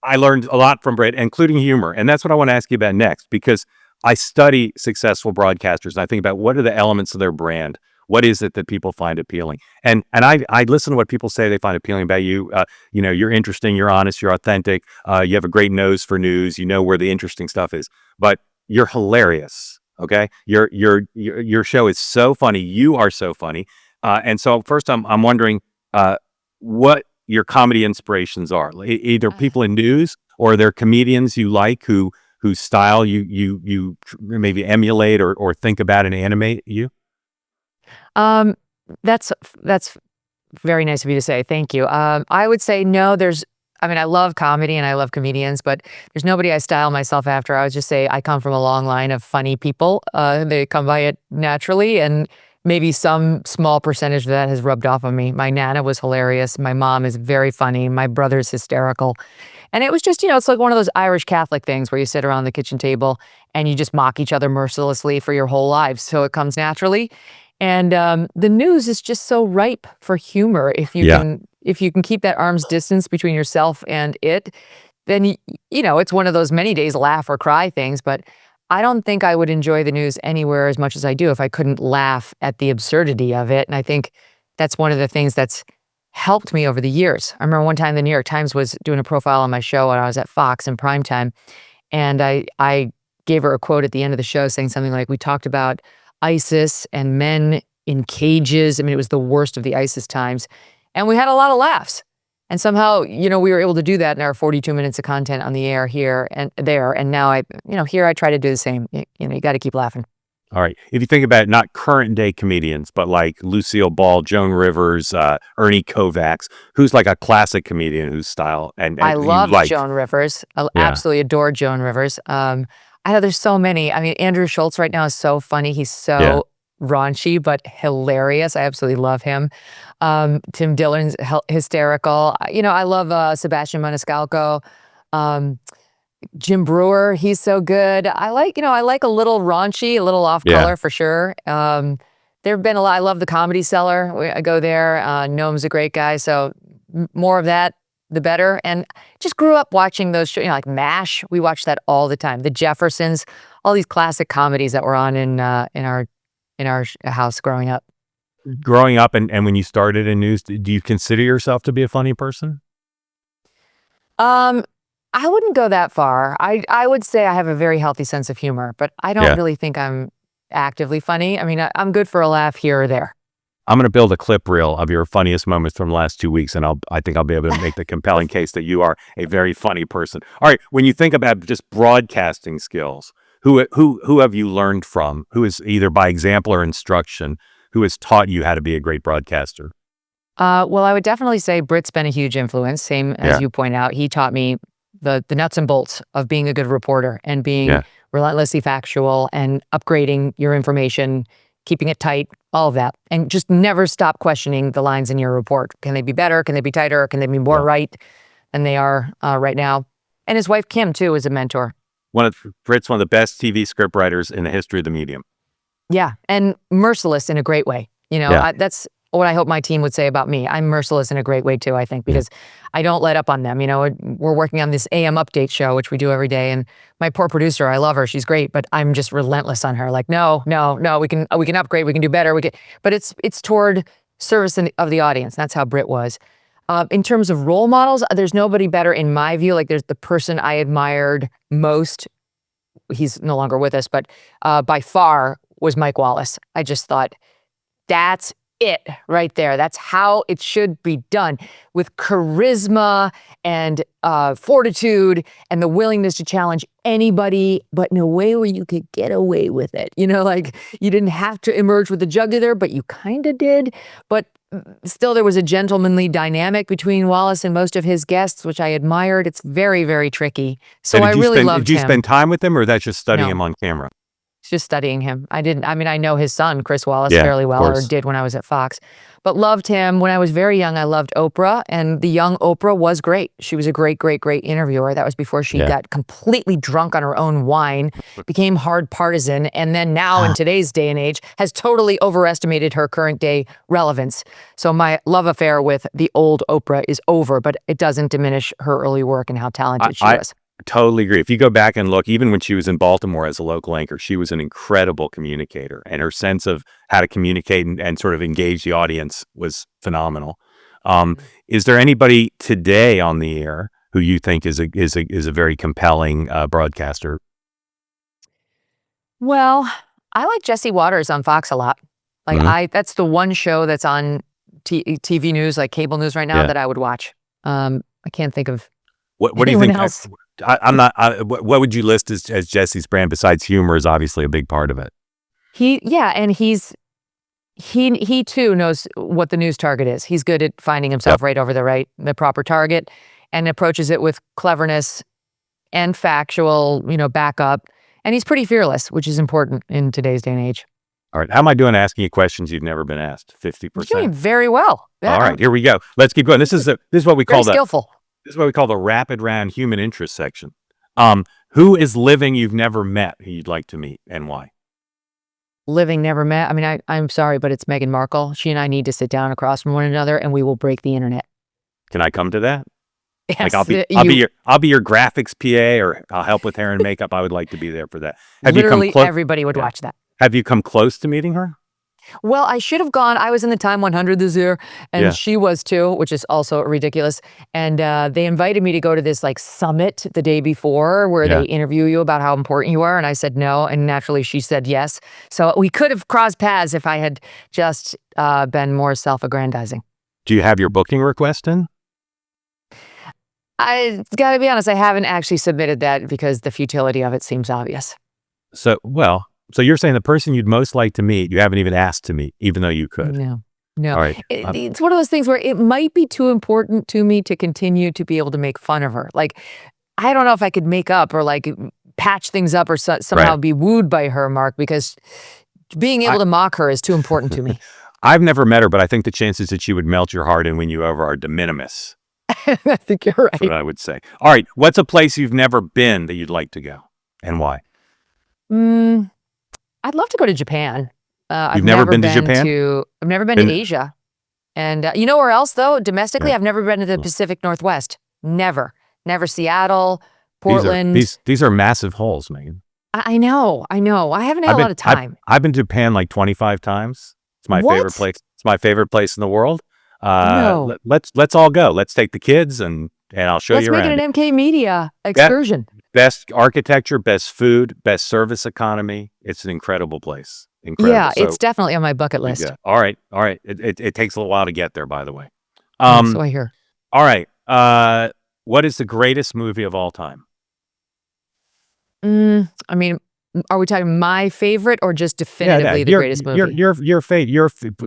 I learned a lot from Britt, including humor. And that's what I want to ask you about next, because I study successful broadcasters and I think about what are the elements of their brand? What is it that people find appealing? And I listen to what people say they find appealing about you. You're interesting, you're honest, you're authentic. You have a great nose for news. You know where the interesting stuff is, but you're hilarious. Okay. Your show is so funny. You are so funny. And so first I'm wondering, what your comedy inspirations are, either people in news or they're comedians you like whose style you maybe emulate or think about and animate you. That's very nice of you to say. Thank you. I would say no. I love comedy and I love comedians, but there's nobody I style myself after. I would just say I come from a long line of funny people. They come by it naturally, and maybe some small percentage of that has rubbed off on me. My Nana was hilarious. My mom is very funny. My brother's hysterical. And it was just, it's like one of those Irish Catholic things where you sit around the kitchen table and you just mock each other mercilessly for your whole lives. So it comes naturally. And the news is just so ripe for humor. If you can keep that arm's distance between yourself and it, then, it's one of those many days laugh or cry things. But I don't think I would enjoy the news anywhere as much as I do if I couldn't laugh at the absurdity of it. And I think that's one of the things that's helped me over the years. I remember one time the New York Times was doing a profile on my show when I was at Fox in primetime. And I gave her a quote at the end of the show saying something like, we talked about ISIS and men in cages. I mean, it was the worst of the ISIS times. And we had a lot of laughs. And somehow, we were able to do that in our 42 minutes of content on the air here and there. And now here I try to do the same. You got to keep laughing. All right. If you think about not current day comedians, but like Lucille Ball, Joan Rivers, Ernie Kovacs, who's like a classic comedian whose style and I you love like. Joan Rivers. I Yeah. absolutely adore Joan Rivers. I know there's so many. I mean, Andrew Schultz right now is so funny. He's so raunchy, but hilarious. I absolutely love him. Tim Dillon's hysterical. I love Sebastian Maniscalco. Jim Brewer, he's so good. I like a little raunchy, a little off color for sure. There have been a lot. I love the Comedy Cellar. I go there. Noam's a great guy, so more of that, the better. And just grew up watching those shows, like MASH. We watched that all the time. The Jeffersons, all these classic comedies that were on in our house growing up. Growing up and when you started in news, do you consider yourself to be a funny person? I wouldn't go that far. I would say I have a very healthy sense of humor, but I don't really think I'm actively funny. I mean, I'm good for a laugh here or there. I'm going to build a clip reel of your funniest moments from the last 2 weeks, and I think I'll be able to make the compelling case that you are a very funny person. All right, when you think about just broadcasting skills, who have you learned from? Who is either by example or instruction, who has taught you how to be a great broadcaster? Well, I would definitely say Britt's been a huge influence. Same as you point out. He taught me the nuts and bolts of being a good reporter and being relentlessly factual and upgrading your information, keeping it tight, all of that. And just never stop questioning the lines in your report. Can they be better? Can they be tighter? Can they be more right than they are right now? And his wife, Kim, too, is a mentor. Britt's one of the best TV script writers in the history of the medium. Yeah, and merciless in a great way. That's what I hope my team would say about me. I'm merciless in a great way too, I think, because I don't let up on them. We're working on this AM update show, which we do every day. And my poor producer, I love her. She's great, but I'm just relentless on her. Like, no, we can upgrade. We can do better. But it's toward service of the audience. That's how Britt was. In terms of role models, there's nobody better in my view. Like there's the person I admired most. He's no longer with us, but by far was Mike Wallace. I just thought that's it right there. That's how it should be done, with charisma and fortitude and the willingness to challenge anybody, but in a way where you could get away with it. Like you didn't have to emerge with the jugular, but you kind of did. But still, there was a gentlemanly dynamic between Wallace and most of his guests, which I admired. It's very, very tricky. So I really loved him. Did you spend time with him, or that's just studying him on camera? Just studying him. I know his son, Chris Wallace, fairly well, or did when I was at Fox, but loved him. When I was very young, I loved Oprah, and the young Oprah was great. She was a great, great, great interviewer. That was before she got completely drunk on her own wine, became hard partisan, and then now in today's day and age has totally overestimated her current day relevance. So my love affair with the old Oprah is over, but it doesn't diminish her early work and how talented she was. Totally agree. If you go back and look, even when she was in Baltimore as a local anchor, she was an incredible communicator, and her sense of how to communicate and sort of engage the audience was phenomenal. Is there anybody today on the air who you think is a very compelling broadcaster? Well, I like Jesse Waters on Fox a lot. Like that's the one show that's on TV news, like cable news right now, that I would watch. I can't think of what do you think else. What would you list as Jesse's brand besides humor is obviously a big part of it? He too knows what the news target is. He's good at finding himself right over the proper target, and approaches it with cleverness and factual, backup. And he's pretty fearless, which is important in today's day and age. All right. How am I doing asking you questions you've never been asked? 50%. You're doing very well. Yeah. All right, here we go. Let's keep going. This is what we call skillful. This is what we call the rapid round human interest section. Who is living you've never met who you'd like to meet, and why? Living, never met. I mean, I'm sorry, but it's Megyn Markle. She and I need to sit down across from one another, and we will break the internet. Can I come to that? Yes, like I'll be your graphics PA, or I'll help with hair and makeup. I would like to be there for that. Literally everybody would watch that. Have you come close to meeting her? Well, I should have gone. I was in the Time 100 this year, and she was too, which is also ridiculous. And they invited me to go to this summit the day before where they interview you about how important you are. And I said no. And naturally she said yes. So we could have crossed paths if I had just been more self-aggrandizing. Do you have your booking request in? I got to be honest, I haven't actually submitted that because the futility of it seems obvious. So, well, So you're saying the person you'd most like to meet, you haven't even asked to meet, even though you could. No. All right. It's one of those things where it might be too important to me to continue to be able to make fun of her. Like, I don't know if I could make up or like patch things up or somehow be wooed by her, Mark, because being able to mock her is too important to me. I've never met her, but I think the chances that she would melt your heart and win you over are de minimis. I think you're right. That's what I would say. All right. What's a place you've never been that you'd like to go, and why? I'd love to go to Japan. You've never been to Japan? I've never been to Asia. And you know where else, though? Domestically, I've never been to the Pacific Northwest. Never Seattle, Portland. These are massive holes, Megyn. I know. I haven't had a lot of time. I've been to Japan like 25 times. It's my favorite place. It's my favorite place in the world. No. Let's all go. Let's take the kids and I'll show you around. Let's make it an MK Media excursion. Best architecture, best food, best service economy. It's an incredible place. Incredible. Yeah, it's definitely on my bucket list. Yeah. All right. It takes a little while to get there, by the way. So I hear. All right. What is the greatest movie of all time? I mean, are we talking my favorite or just definitively the greatest movie? Your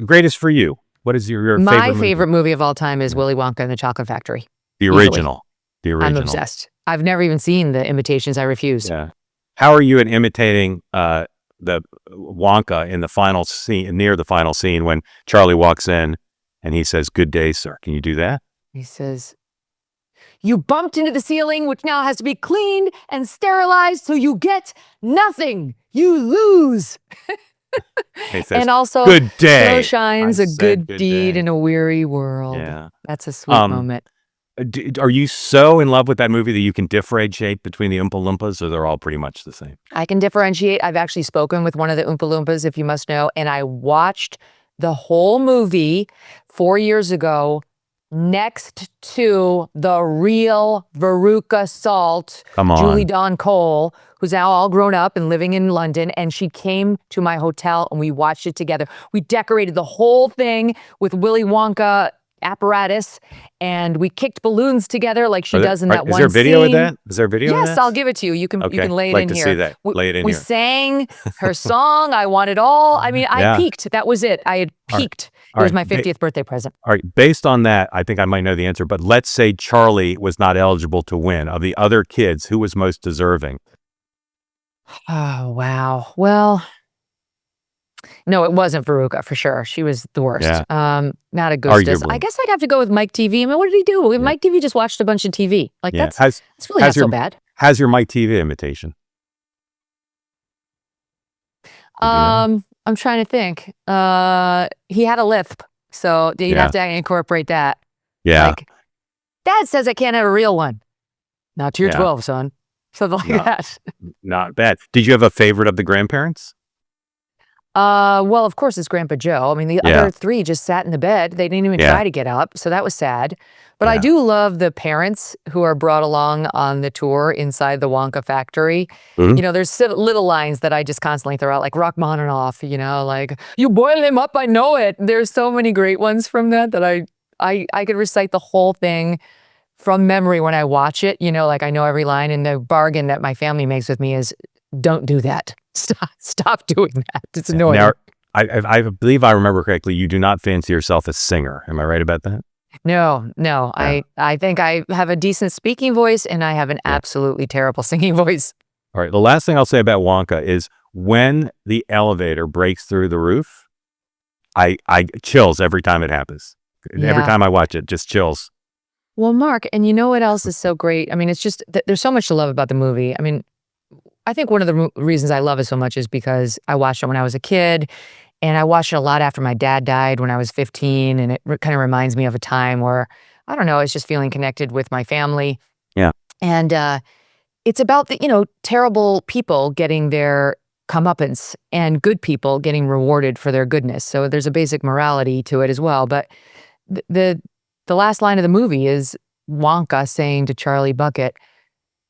greatest for you. What is your my favorite movie? favorite movie of all time is Willy Wonka and the Chocolate Factory. The original. The original. I'm obsessed. I've never even seen The Imitations. I refuse. Yeah. How are you at imitating the Wonka in the final scene, near the final scene, when Charlie walks in and he says, "Good day, sir"? Can you do that? He says, "You bumped into the ceiling, which now has to be cleaned and sterilized, so you get nothing. You lose." He says, and also, "Good day. So shines a good deed day. in a weary world." Yeah. That's a sweet moment. Are you so in love with that movie that you can differentiate between the Oompa Loompas, or they're all pretty much the same? I can differentiate. I've actually spoken with one of the Oompa Loompas, if you must know, and I watched the whole movie 4 years ago next to the real Veruca Salt, Julie Dawn Cole, who's now all grown up and living in London, and she came to my hotel and we watched it together. We decorated the whole thing with Willy Wonka apparatus, and we kicked balloons together like she does in that one scene. Is there video of that? Is there video of that? Yes, I'll give it to you. You can lay it like in to here. See that. Lay it in we here. sang her song, I Want It All. I mean, I peaked. That was it. I had peaked. It was my 50th birthday present. All right. Based on that, I think I might know the answer, but let's say Charlie was not eligible to win. Of the other kids, who was most deserving? Oh, wow. Well, no, it wasn't Veruca for sure. She was the worst. Yeah. Not Augustus. Arguably. I guess I'd have to go with Mike TV. I mean, what did he do? Mike TV just watched a bunch of TV. Like that's really not so bad. How's your Mike TV imitation? I'm trying to think. He had a lisp, so you'd have to incorporate that. Yeah. Like, Dad says I can't have a real one. Not till you're 12, son. Something like that. Not bad. Did you have a favorite of the grandparents? Well, of course, it's Grandpa Joe. I mean, the other three just sat in the bed. They didn't even try to get up, so that was sad. But I do love the parents who are brought along on the tour inside the Wonka factory. Mm-hmm. You know, there's little lines that I just constantly throw out, like Rachmaninoff, you know, like, "You boil him up, I know it." There's so many great ones from that I could recite the whole thing from memory when I watch it. You know, like I know every line, and the bargain that my family makes with me is, don't do that. Stop doing that. It's annoying. Now, I believe I remember correctly, you do not fancy yourself a singer. Am I right about that? No. Yeah. I think I have a decent speaking voice, and I have an absolutely terrible singing voice. All right. The last thing I'll say about Wonka is when the elevator breaks through the roof, I chills every time it happens. Yeah. Every time I watch it, just chills. Well, Mark, and you know what else is so great? I mean, it's just, there's so much to love about the movie. I mean, I think one of the reasons I love it so much is because I watched it when I was a kid, and I watched it a lot after my dad died when I was 15, and it kind of reminds me of a time where, I don't know, I was just feeling connected with my family. Yeah. And it's about the, terrible people getting their comeuppance and good people getting rewarded for their goodness. So there's a basic morality to it as well. But the last line of the movie is Wonka saying to Charlie Bucket,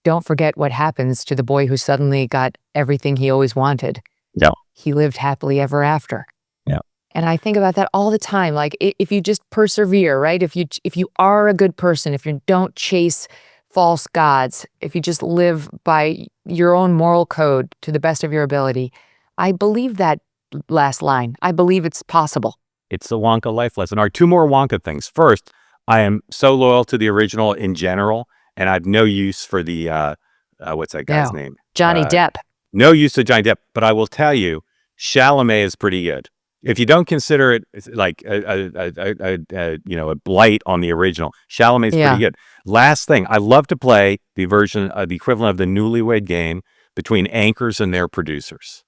"Don't forget what happens to the boy who suddenly got everything he always wanted. Yeah. He lived happily ever after." Yeah. And I think about that all the time. Like if you just persevere, right? If you are a good person, if you don't chase false gods, if you just live by your own moral code to the best of your ability, I believe that last line. I believe it's possible. It's the Wonka life lesson. All right, 2 more Wonka things. First, I am so loyal to the original in general, and I have no use for the, what's that guy's name? Johnny Depp. No use to Johnny Depp, but I will tell you, Chalamet is pretty good. If you don't consider it like a blight on the original, Chalamet's pretty good. Last thing, I love to play the version, the equivalent of the Newlywed Game between anchors and their producers.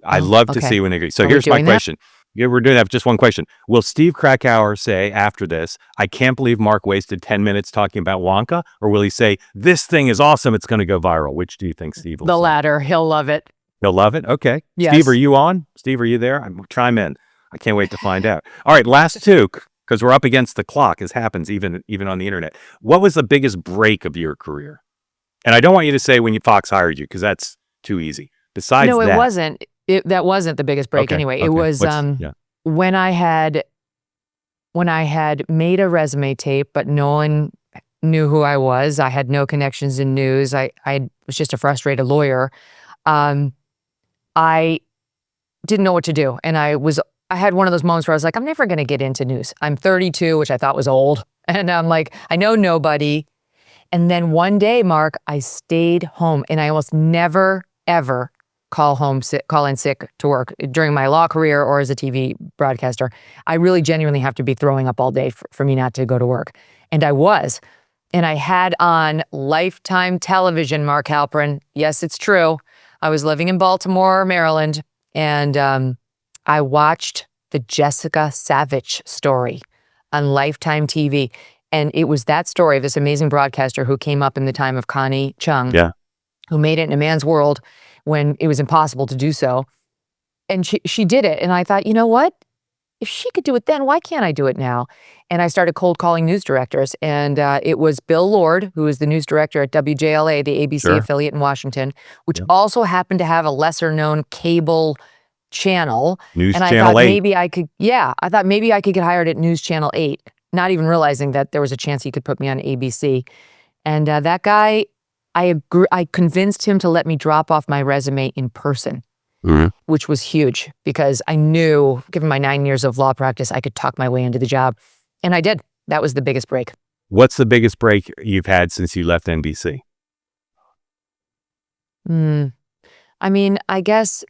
I love to see when they agree. So here's my question. Yeah, we're doing that. Just one question. Will Steve Krakauer say after this, I can't believe Mark wasted 10 minutes talking about Wonka? Or will he say, this thing is awesome, it's going to go viral? Which do you think Steve will say? The latter. He'll love it. He'll love it? Okay. Yes. Steve, are you on? Steve, are you there? Chime in. I can't wait to find out. All right, last 2, because we're up against the clock, as happens even on the internet. What was the biggest break of your career? And I don't want you to say when Fox hired you, because that's too easy. Besides that. No, it wasn't. That wasn't the biggest break anyway. It was when I had made a resume tape, but no one knew who I was. I had no connections in news. I was just a frustrated lawyer. I didn't know what to do. And I had one of those moments where I was like, I'm never going to get into news. I'm 32, which I thought was old. And I'm like, I know nobody. And then one day, Mark, I stayed home, and I almost never, ever call in sick to work during my law career or as a TV broadcaster. I really genuinely have to be throwing up all day for me not to go to work. And I was. And I had on Lifetime television, Mark Halperin. Yes, it's true. I was living in Baltimore, Maryland, and I watched the Jessica Savage story on Lifetime TV. And it was that story of this amazing broadcaster who came up in the time of Connie Chung, who made it in a man's world when it was impossible to do so. And she did it. And I thought, you know what? If she could do it then, why can't I do it now? And I started cold calling news directors. And it was Bill Lord, who is the news director at WJLA, the ABC affiliate in Washington, which also happened to have a lesser known cable channel. News and Channel 8. I thought maybe I could get hired at News Channel 8, not even realizing that there was a chance he could put me on ABC. And that guy, I convinced him to let me drop off my resume in person, which was huge because I knew, given my 9 years of law practice, I could talk my way into the job. And I did. That was the biggest break. What's the biggest break you've had since you left NBC? I mean, I guess,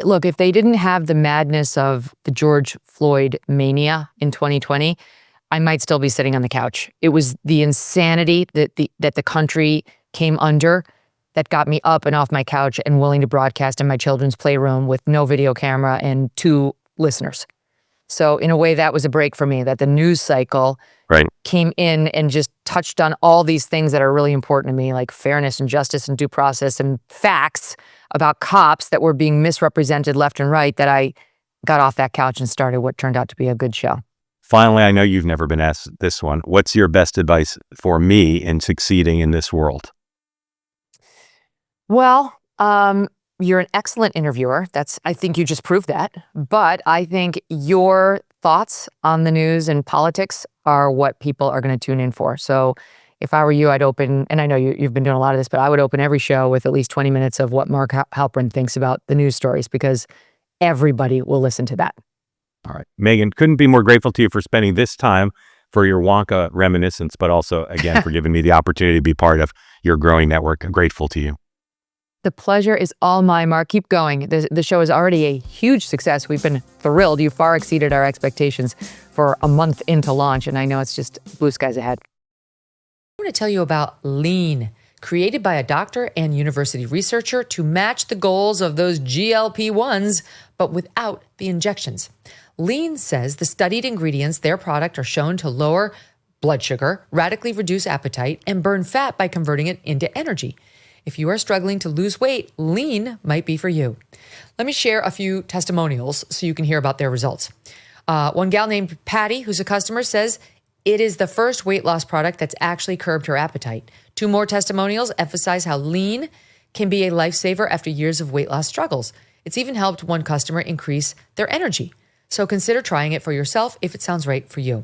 look, if they didn't have the madness of the George Floyd mania in 2020, I might still be sitting on the couch. It was the insanity that the country came under that got me up and off my couch and willing to broadcast in my children's playroom with no video camera and 2 listeners. So in a way, that was a break for me, that the news cycle came in and just touched on all these things that are really important to me, like fairness and justice and due process and facts about cops that were being misrepresented left and right, that I got off that couch and started what turned out to be a good show. Finally, I know you've never been asked this one. What's your best advice for me in succeeding in this world? Well, you're an excellent interviewer. I think you just proved that. But I think your thoughts on the news and politics are what people are going to tune in for. So if I were you, I'd open, and I know you've been doing a lot of this, but I would open every show with at least 20 minutes of what Mark Halperin thinks about the news stories, because everybody will listen to that. All right. Megyn, couldn't be more grateful to you for spending this time for your Wonka reminiscence, but also, again, for giving me the opportunity to be part of your growing network. I'm grateful to you. The pleasure is all mine, Mark. Keep going. The show is already a huge success. We've been thrilled. You far exceeded our expectations for a month into launch, and I know it's just blue skies ahead. I want to tell you about Lean, created by a doctor and university researcher to match the goals of those GLP-1s, but without the injections. Lean says the studied ingredients, their product, are shown to lower blood sugar, radically reduce appetite, and burn fat by converting it into energy. If you are struggling to lose weight, Lean might be for you. Let me share a few testimonials so you can hear about their results. One gal named Patty, who's a customer, says it is the first weight loss product that's actually curbed her appetite. 2 more testimonials emphasize how Lean can be a lifesaver after years of weight loss struggles. It's even helped one customer increase their energy. So consider trying it for yourself if it sounds right for you.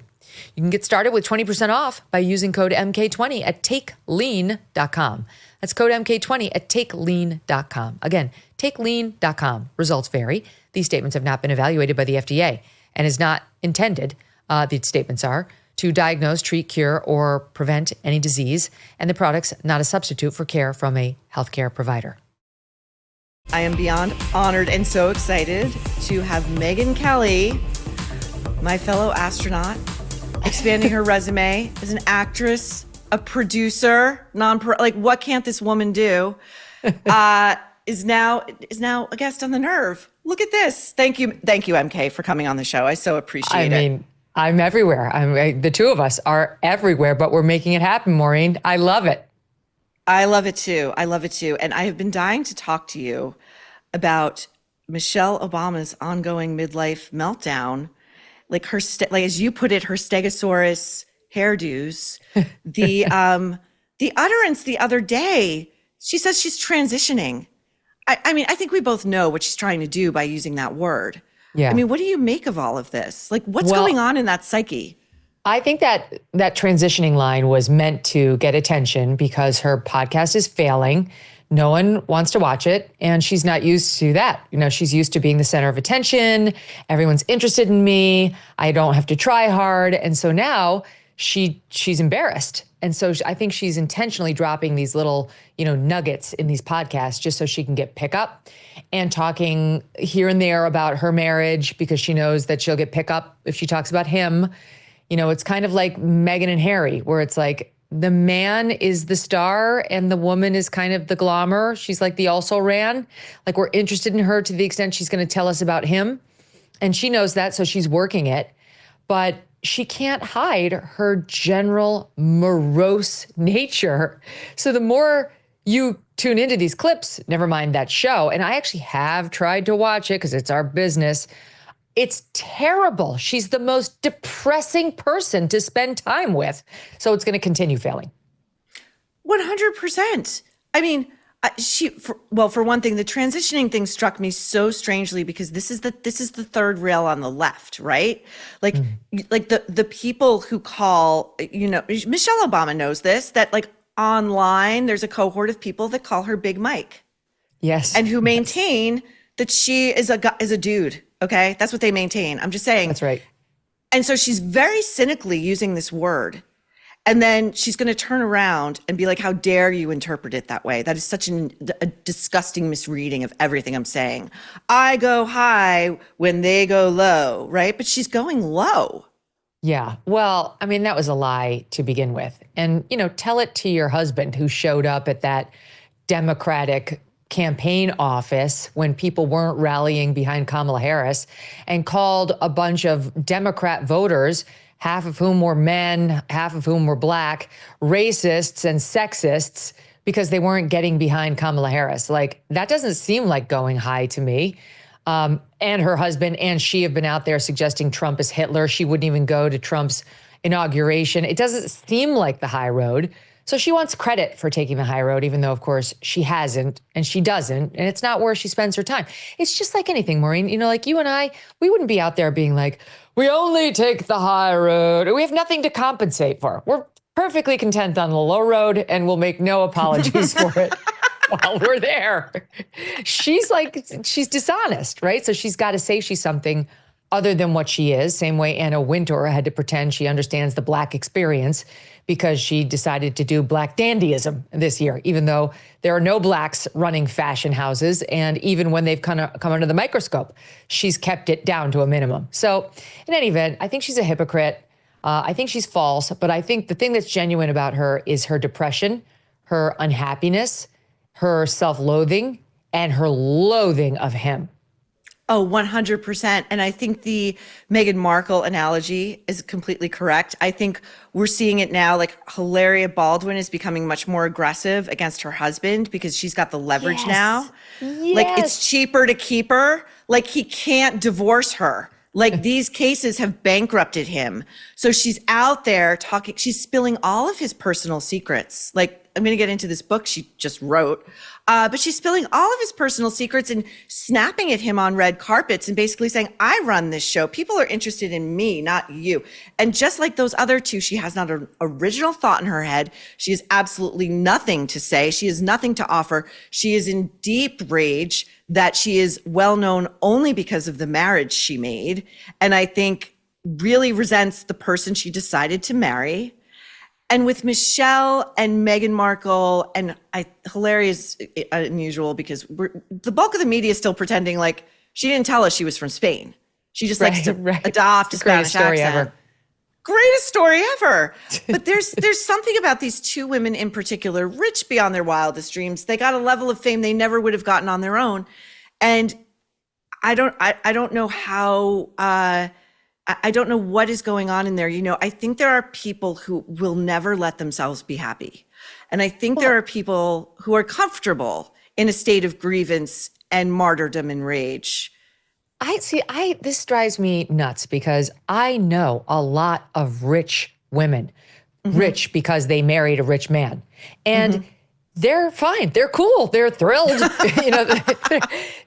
You can get started with 20% off by using code MK20 at takelean.com. That's code MK20 at takelean.com. Again, takelean.com. Results vary. These statements have not been evaluated by the FDA and is not intended, these statements are, to diagnose, treat, cure, or prevent any disease, and the product's not a substitute for care from a healthcare provider. I am beyond honored and so excited to have Megyn Kelly, my fellow astronaut, expanding her resume as an actress, a producer, like what can't this woman do? Is now a guest on The Nerve. Look at this. Thank you, MK, for coming on the show. I so appreciate it. I mean, I'm everywhere. The two of us are everywhere, but we're making it happen, Maureen. I love it. I love it too. And I have been dying to talk to you about Michelle Obama's ongoing midlife meltdown, like her, like as you put it, her Stegosaurus hairdos. The utterance the other day, she says she's transitioning. I mean, I think we both know what she's trying to do by using that word. Yeah. I mean, what do you make of all of this? Like, what's going on in that psyche? I think that transitioning line was meant to get attention because her podcast is failing. No one wants to watch it, and she's not used to that. You know, she's used to being the center of attention. Everyone's interested in me. I don't have to try hard. And so now she's embarrassed. And so I think she's intentionally dropping these little, nuggets in these podcasts just so she can get pickup and talking here and there about her marriage because she knows that she'll get pickup if she talks about him. It's kind of like Meghan and Harry, where it's like the man is the star and the woman is kind of the glamour. She's like the also-ran. Like we're interested in her to the extent she's going to tell us about him. And she knows that, so she's working it. But she can't hide her general morose nature. So the more you tune into these clips, never mind that show, and I actually have tried to watch it because it's our business, it's terrible. She's the most depressing person to spend time with. So it's going to continue failing. 100%. I mean, for one thing, the transitioning thing struck me so strangely because this is the third rail on the left, right? Like, like the people who call, Michelle Obama knows this, that like online, there's a cohort of people that call her Big Mike. Yes. And who maintain that she is a dude. Okay. That's what they maintain. I'm just saying. That's right. And so she's very cynically using this word. And then she's going to turn around and be like, how dare you interpret it that way? That is such a disgusting misreading of everything I'm saying. I go high when they go low, right? But she's going low. Yeah. Well, I mean, that was a lie to begin with. And, tell it to your husband who showed up at that Democratic campaign office when people weren't rallying behind Kamala Harris and called a bunch of Democrat voters, half of whom were men, half of whom were black, racists and sexists because they weren't getting behind Kamala Harris. Like, that doesn't seem like going high to me. And her husband and she have been out there suggesting Trump is Hitler. She wouldn't even go to Trump's inauguration. It doesn't seem like the high road. So she wants credit for taking the high road, even though, of course, she hasn't and she doesn't. And it's not where she spends her time. It's just like anything, Maureen. Like you and I, we wouldn't be out there being like, we only take the high road. We have nothing to compensate for. We're perfectly content on the low road and we'll make no apologies for it while we're there. She's dishonest, right? So she's got to say she's something other than what she is. Same way Anna Wintour had to pretend she understands the Black experience because she decided to do Black dandyism this year, even though there are no Blacks running fashion houses. And even when they've come under the microscope, she's kept it down to a minimum. So in any event, I think she's a hypocrite. I think she's false. But I think the thing that's genuine about her is her depression, her unhappiness, her self-loathing, and her loathing of him. Oh, 100%. And I think the Meghan Markle analogy is completely correct. I think we're seeing it now, like Hilaria Baldwin is becoming much more aggressive against her husband because she's got the leverage now. Yes. Like it's cheaper to keep her. Like he can't divorce her. Like these cases have bankrupted him. So she's out there talking, she's spilling all of his personal secrets. Like I'm going to get into this book she just wrote, but she's spilling all of his personal secrets and snapping at him on red carpets and basically saying, I run this show. People are interested in me, not you. And just like those other two, she has not an original thought in her head. She has absolutely nothing to say. She has nothing to offer. She is in deep rage that she is well known only because of the marriage she made. And I think really resents the person she decided to marry. And with Michelle and Meghan Markle, and hilarious, unusual, because the bulk of the media is still pretending like she didn't tell us she was from Spain. She just likes to adopt a Spanish accent. Greatest story ever. But there's something about these two women in particular, rich beyond their wildest dreams. They got a level of fame they never would have gotten on their own. And I don't know how, I don't know what is going on in there. You know, I think there are people who will never let themselves be happy. And I think there are people who are comfortable in a state of grievance and martyrdom and rage. This drives me nuts because I know a lot of rich women, rich because they married a rich man. And they're fine. They're cool. They're thrilled. You know,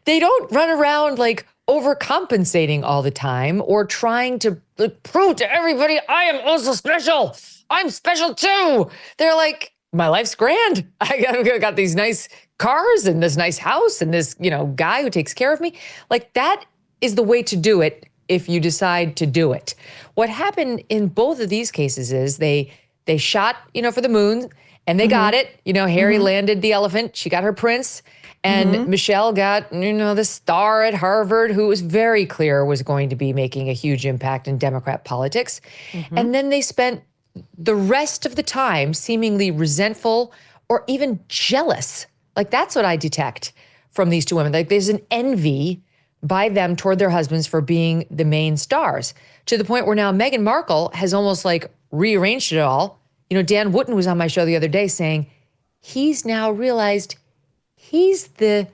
they don't run around like overcompensating all the time or trying to prove to everybody, I am also special. I'm special too. They're like, my life's grand. I got these nice cars and this nice house and this, you know, guy who takes care of me. Like that is the way to do it if you decide to do it. What happened in both of these cases is they shot, you know, for the moon and they got it. You know, Harry landed the elephant. She got her prince. And Michelle got, you know, the star at Harvard who was very clear was going to be making a huge impact in Democrat politics. And then they spent the rest of the time seemingly resentful or even jealous. Like that's what I detect from these two women. Like there's an envy by them toward their husbands for being the main stars, to the point where now Meghan Markle has almost like rearranged it all. You know, Dan Wootton was on my show the other day saying he's now realized he's the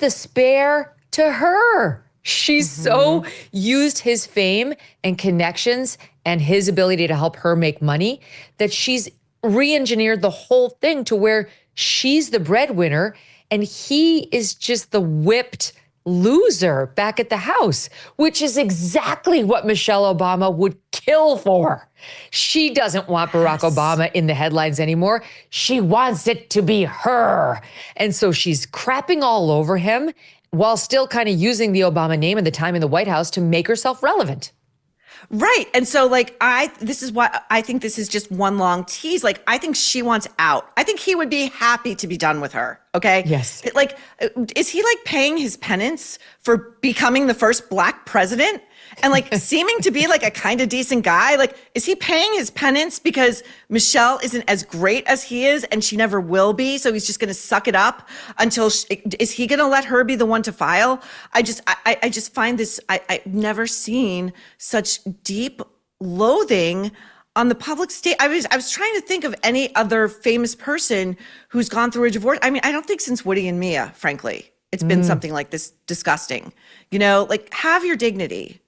spare to her. She's so used his fame and connections and his ability to help her make money that she's re-engineered the whole thing to where she's the breadwinner and he is just the whipped loser back at the house, which is exactly what Michelle Obama would kill for. She doesn't want Barack Obama in the headlines anymore. She wants it to be her. And so she's crapping all over him while still kind of using the Obama name and the time in the White House to make herself relevant. Right. And so like, this is why I think this is just one long tease. Like, I think she wants out. I think he would be happy to be done with her. Okay. Yes. Like, is he like paying his penance for becoming the first Black president and like seeming to be like a kind of decent guy? Like, is he paying his penance because Michelle isn't as great as he is and she never will be? So he's just going to suck it up until is he going to let her be the one to file? I just find this, I've never seen such deep loathing on the public stage. I was trying to think of any other famous person who's gone through a divorce. I mean, I don't think since Woody and Mia, frankly, it's been something like this disgusting. You know, like have your dignity.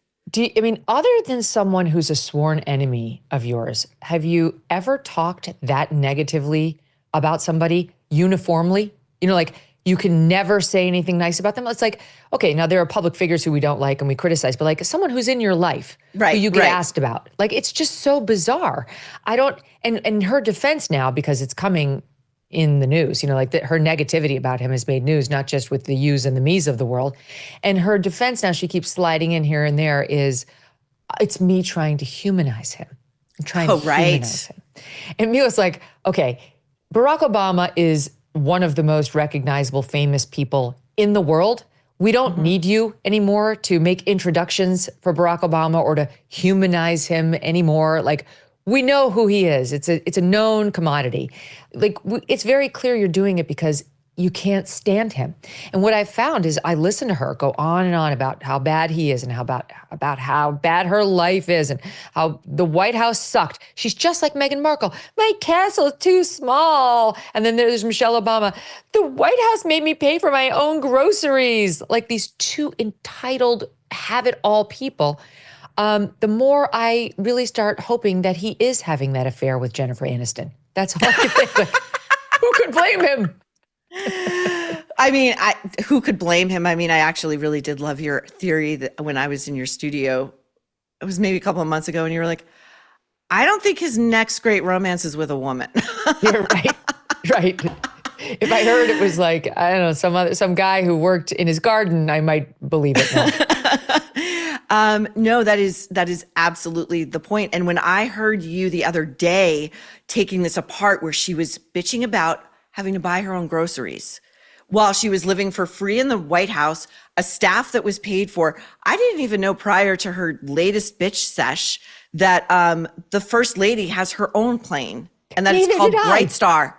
Other than someone who's a sworn enemy of yours, have you ever talked that negatively about somebody uniformly? You know, like you can never say anything nice about them. It's like, okay, now there are public figures who we don't like and we criticize, but like someone who's in your life who you get asked about. Like, it's just so bizarre. And her defense now, because it's coming in the news, you know, like her negativity about him has made news, not just with the yous and the me's of the world. And her defense now, she keeps sliding in here and there, is it's me trying to humanize him. I'm trying to humanize him. And Mia's like, okay, Barack Obama is one of the most recognizable, famous people in the world. We don't need you anymore to make introductions for Barack Obama or to humanize him anymore. Like, we know who he is. It's a known commodity. Like, it's very clear you're doing it because you can't stand him. And what I found is I listened to her go on and on about how bad he is and how about how bad her life is and how the White House sucked. She's just like Meghan Markle. My castle is too small. And then there's Michelle Obama. The White House made me pay for my own groceries. Like these two entitled have-it-all people. The more I really start hoping that he is having that affair with Jennifer Aniston. That's all I can think of. could blame him? I mean, who could blame him? I mean, I actually really did love your theory that when I was in your studio, it was maybe a couple of months ago, and you were like, I don't think his next great romance is with a woman. You're right. Right. If I heard it was like, I don't know, some guy who worked in his garden, I might believe it now. No, that is absolutely the point. And when I heard you the other day taking this apart, where she was bitching about having to buy her own groceries while she was living for free in the White House, a staff that was paid for, I didn't even know prior to her latest bitch sesh that the First Lady has her own plane, and that it's called Bright Star.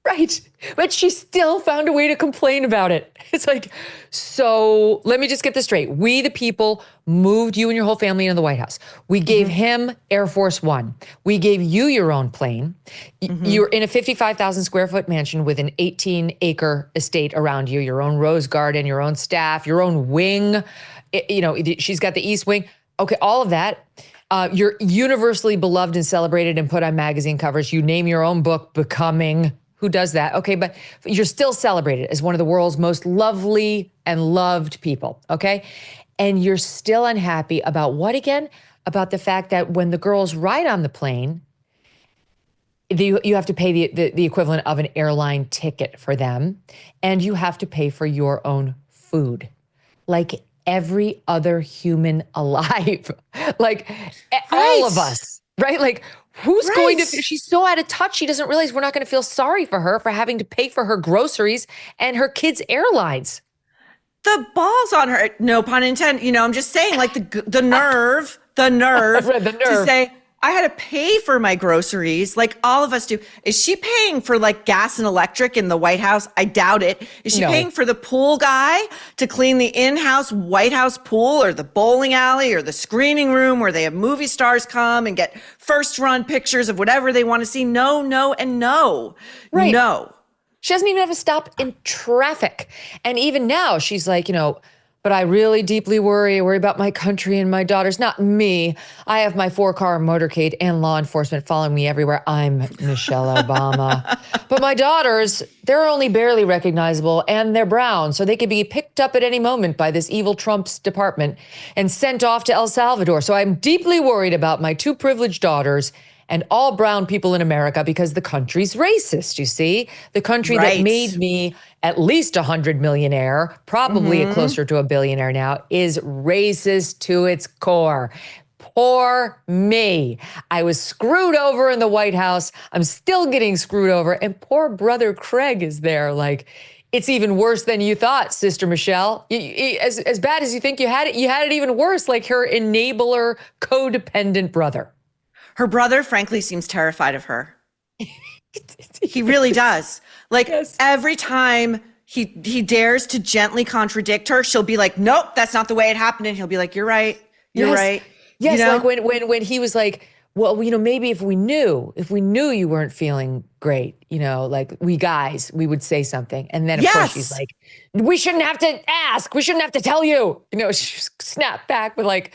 Right. But she still found a way to complain about it. It's like, so let me just get this straight. We, the people, moved you and your whole family into the White House. We gave him Air Force One. We gave you your own plane. You're in a 55,000 square foot mansion with an 18-acre estate around you, your own rose garden, your own staff, your own wing. She's got the East Wing. Okay, all of that. You're universally beloved and celebrated and put on magazine covers. You name your own book, Becoming. Who does that? Okay, but you're still celebrated as one of the world's most lovely and loved people, okay? And you're still unhappy about what again? About the fact that when the girls ride on the plane, you have to pay the equivalent of an airline ticket for them, and you have to pay for your own food, like every other human alive, like all of us, right? Like, who's going to, she's so out of touch, she doesn't realize we're not going to feel sorry for her for having to pay for her groceries and her kids' airlines. The balls on her, no pun intended, I'm just saying, like the nerve to say, I had to pay for my groceries, like all of us do. Is she paying for like gas and electric in the White House? I doubt it. Is she paying for the pool guy to clean the in-house White House pool, or the bowling alley, or the screening room where they have movie stars come and get first run pictures of whatever they want to see? No, and no. Right. No. She doesn't even have to stop in traffic. And even now she's like, but I really deeply worry. I worry about my country and my daughters, not me. I have my 4-car motorcade and law enforcement following me everywhere. I'm Michelle Obama. But my daughters, they're only barely recognizable, and they're brown, so they could be picked up at any moment by this evil Trump's department and sent off to El Salvador. So I'm deeply worried about my 2 privileged daughters and all brown people in America, because the country's racist, you see? The country that made me at least 100 millionaire, probably closer to a billionaire now, is racist to its core. Poor me. I was screwed over in the White House. I'm still getting screwed over. And poor brother Craig is there. Like, it's even worse than you thought, Sister Michelle. As bad as you think you had it even worse, like her enabler, codependent brother. Her brother, frankly, seems terrified of her. He really does. Like, every time he dares to gently contradict her, she'll be like, nope, that's not the way it happened. And he'll be like, you're right. You're right. Yes, like when he was like, well, maybe if we knew you weren't feeling great, like we guys, we would say something. And then of course she's like, we shouldn't have to ask. We shouldn't have to tell you. She snapped back with like,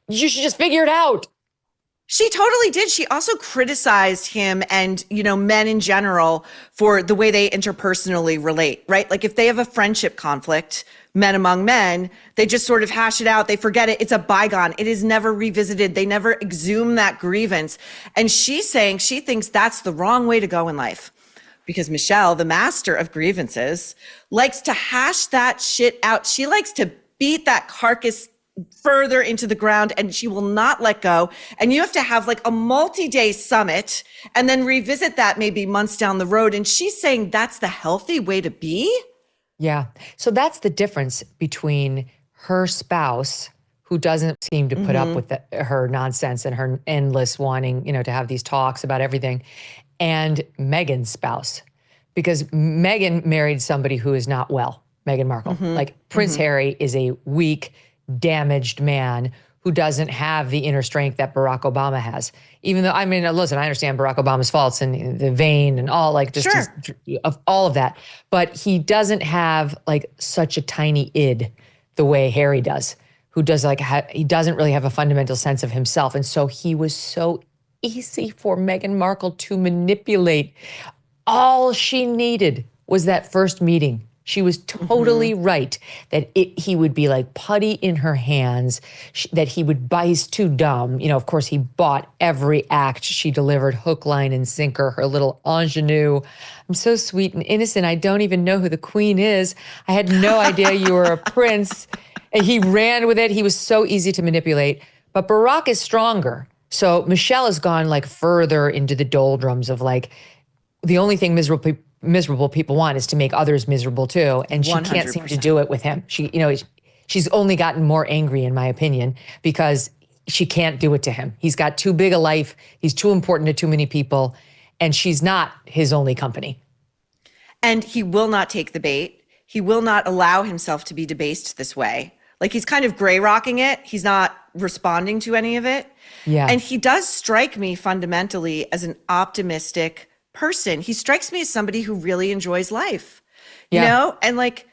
you should just figure it out. She totally did. She also criticized him and, men in general for the way they interpersonally relate, right? Like if they have a friendship conflict, men among men, they just sort of hash it out. They forget it. It's a bygone. It is never revisited. They never exhume that grievance. And she's saying she thinks that's the wrong way to go in life, because Michelle, the master of grievances, likes to hash that shit out. She likes to beat that carcass further into the ground, and she will not let go. And you have to have like a multi-day summit and then revisit that maybe months down the road. And she's saying that's the healthy way to be. Yeah. So that's the difference between her spouse, who doesn't seem to put up with her nonsense and her endless wanting, to have these talks about everything, and Megyn's spouse, because Megyn married somebody who is not well, Meghan Markle. Like Prince Harry is a weak, damaged man who doesn't have the inner strength that Barack Obama has. Even though, listen, I understand Barack Obama's faults and the vein and all, like just of all of that, but he doesn't have like such a tiny id the way Harry does, who does like, he doesn't really have a fundamental sense of himself. And so he was so easy for Meghan Markle to manipulate. all she needed was that first meeting. She was totally right that he would be like putty in her hands, that he would he's too dumb. You know, of course, he bought every act she delivered, hook, line, and sinker, her little ingenue. I'm so sweet and innocent. I don't even know who the queen is. I had no idea you were a prince. And he ran with it. He was so easy to manipulate. But Barack is stronger. So Michelle has gone like further into the doldrums of like, the only thing miserable people want is to make others miserable too. And she 100%. can't seem to do it with him. She's only gotten more angry, in my opinion, because she can't do it to him. He's got too big a life. He's too important to too many people. And she's not his only company. And he will not take the bait. He will not allow himself to be debased this way. Like, he's kind of gray rocking it. He's not responding to any of it. Yeah. And he does strike me fundamentally as an optimistic person. He strikes me as somebody who really enjoys life, you know? And like,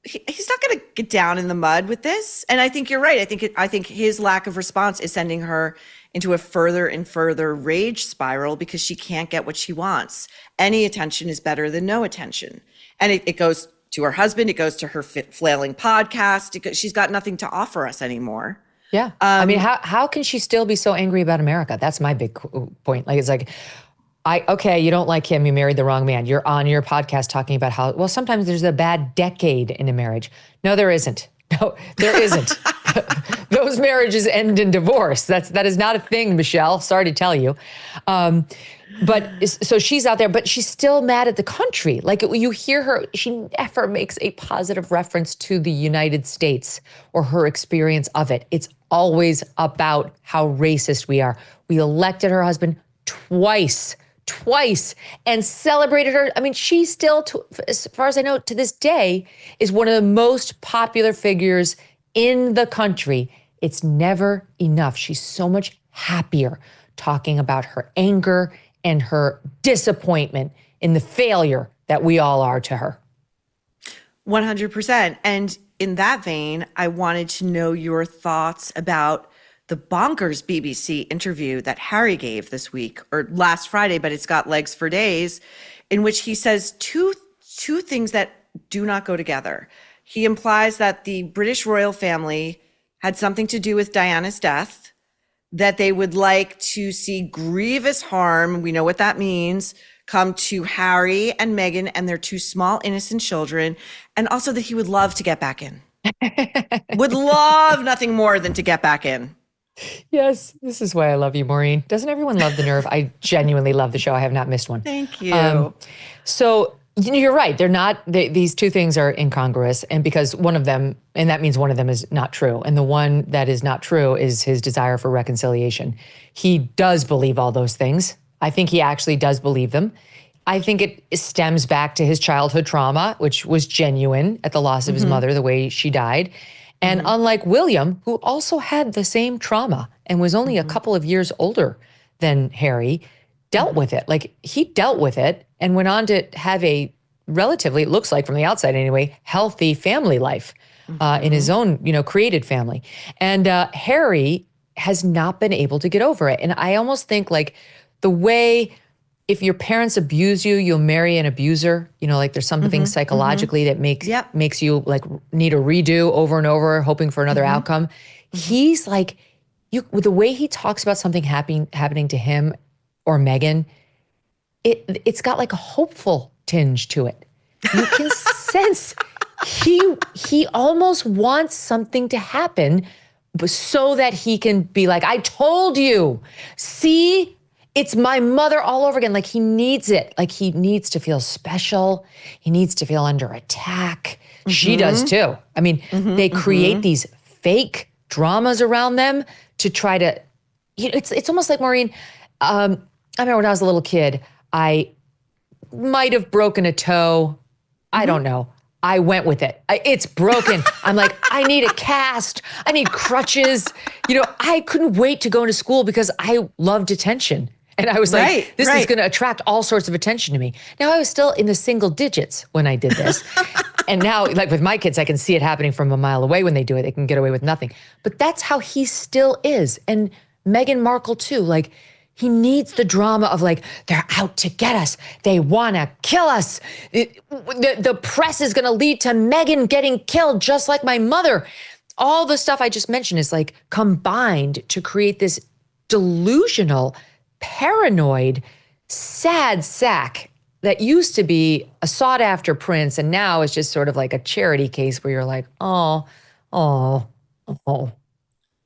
he's not going to get down in the mud with this. And I think you're right. I think his lack of response is sending her into a further and further rage spiral because she can't get what she wants. Any attention is better than no attention. And it goes to her husband. It goes to her flailing podcast. She's got nothing to offer us anymore. Yeah. I mean, how can she still be so angry about America? That's my big point. Like, it's like, okay, you don't like him. You married the wrong man. You're on your podcast talking about how, well, sometimes there's a bad decade in a marriage. No, there isn't. No, there isn't. Those marriages end in divorce. That is not a thing, Michelle. Sorry to tell you. But so she's out there, but she's still mad at the country. Like, you hear her, she never makes a positive reference to the United States or her experience of it. It's always about how racist we are. We elected her husband twice, and celebrated her. I mean, she still, as far as I know, to this day, is one of the most popular figures in the country. It's never enough. She's so much happier talking about her anger and her disappointment in the failure that we all are to her. 100%. And in that vein, I wanted to know your thoughts about the bonkers BBC interview that Harry gave this week, or last Friday, but it's got legs for days, in which he says two things that do not go together. He implies that the British royal family had something to do with Diana's death, that they would like to see grievous harm, we know what that means, come to Harry and Meghan and their two small innocent children, and also that he would love to get back in. Would love nothing more than to get back in. Yes, this is why I love you, Maureen. Doesn't everyone love The Nerve? I genuinely love the show. I have not missed one. Thank you. So you're right. They're not, these two things are incongruous. And because one of them, and that means one of them is not true. And the one that is not true is his desire for reconciliation. He does believe all those things. I think he actually does believe them. I think it stems back to his childhood trauma, which was genuine at the loss of his mother, the way she died. And unlike William, who also had the same trauma and was only a couple of years older than Harry, dealt with it. Like, he dealt with it and went on to have a relatively, it looks like from the outside anyway, healthy family life in his own, created family. And Harry has not been able to get over it. And I almost think like the way, if your parents abuse you, you'll marry an abuser. Like there's something psychologically that makes you like need a redo over and over, hoping for another outcome. He's like, with the way he talks about something happening to him or Megyn, it's got like a hopeful tinge to it. You can sense he almost wants something to happen so that he can be like, I told you, see? It's my mother all over again. Like, he needs it. Like, he needs to feel special. He needs to feel under attack. She does too. I mean, they create these fake dramas around them to try to, it's almost like, Maureen, I remember when I was a little kid, I might have broken a toe. I don't know. I went with it. It's broken. I'm like, I need a cast. I need crutches. I couldn't wait to go into school because I loved attention. And I was like, this is going to attract all sorts of attention to me. Now, I was still in the single digits when I did this. And now, like with my kids, I can see it happening from a mile away when they do it. They can get away with nothing. But that's how he still is. And Meghan Markle too. Like, He needs the drama of like, they're out to get us. They want to kill us. The press is going to lead to Megyn getting killed, just like my mother. All the stuff I just mentioned is like combined to create this delusional, paranoid, sad sack that used to be a sought after prince. And now is just sort of like a charity case where you're like, oh.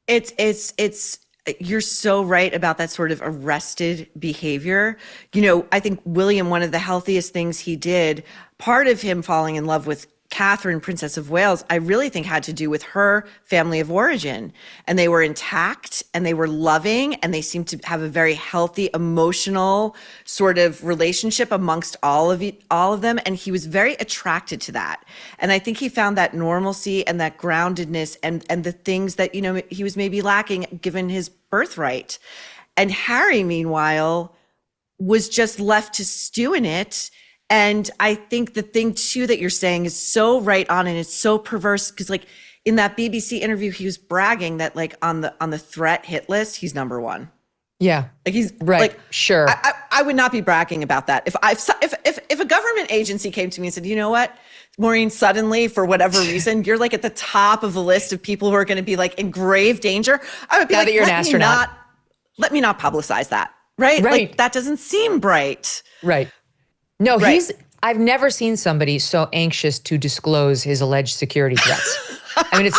It's you're so right about that sort of arrested behavior. You know, I think William, one of the healthiest things he did, part of him falling in love with Catherine, Princess of Wales, I really think had to do with her family of origin. And they were intact and they were loving and they seemed to have a very healthy, emotional sort of relationship amongst all of them. And he was very attracted to that. And I think he found that normalcy and that groundedness and the things that, you know, he was maybe lacking given his birthright. And Harry, meanwhile, was just left to stew in it. And I think the thing too that you're saying is so right on, and it's so perverse because like in that BBC interview, he was bragging that like on the threat hit list, he's number one. Yeah, like he's right. Like, sure, I would not be bragging about that if a government agency came to me and said, you know what, Maureen, suddenly for whatever reason you're like at the top of the list of people who are going to be like in grave danger. I would be like, you're an astronaut. Let me not publicize that. Right. Like that doesn't seem bright. Right. No, I've never seen somebody so anxious to disclose his alleged security threats. I mean,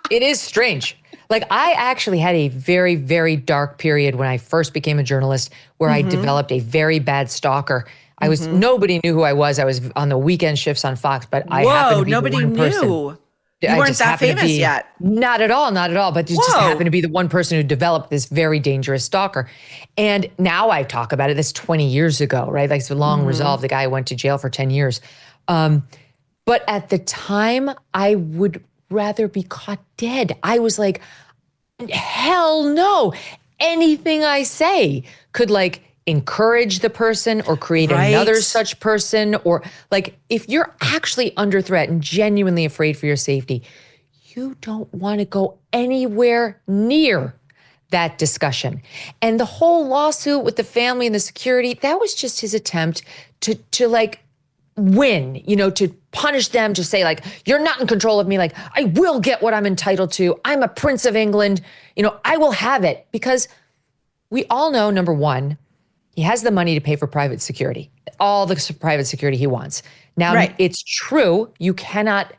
it is strange. Like I actually had a very, very dark period when I first became a journalist where I developed a very bad stalker. I was, nobody knew who I was. I was on the weekend shifts on Fox, but I happened to be nobody the one person. knew. You weren't that famous yet. Not at all, but just happened to be the one person who developed this very dangerous stalker. And now I talk about it, this 20 years ago, right? Like it's long resolved. The guy went to jail for 10 years. But at the time, I would rather be caught dead. I was like, hell no. Anything I say could like encourage the person or create another such person, or like if you're actually under threat and genuinely afraid for your safety, you don't want to go anywhere near that discussion. And the whole lawsuit with the family and the security, that was just his attempt to like win, you know, to punish them, to say like, you're not in control of me. Like I will get what I'm entitled to. I'm a Prince of England. You know, I will have it, because we all know, number one, he has the money to pay for private security, all the private security he wants. Now, it's true, you cannot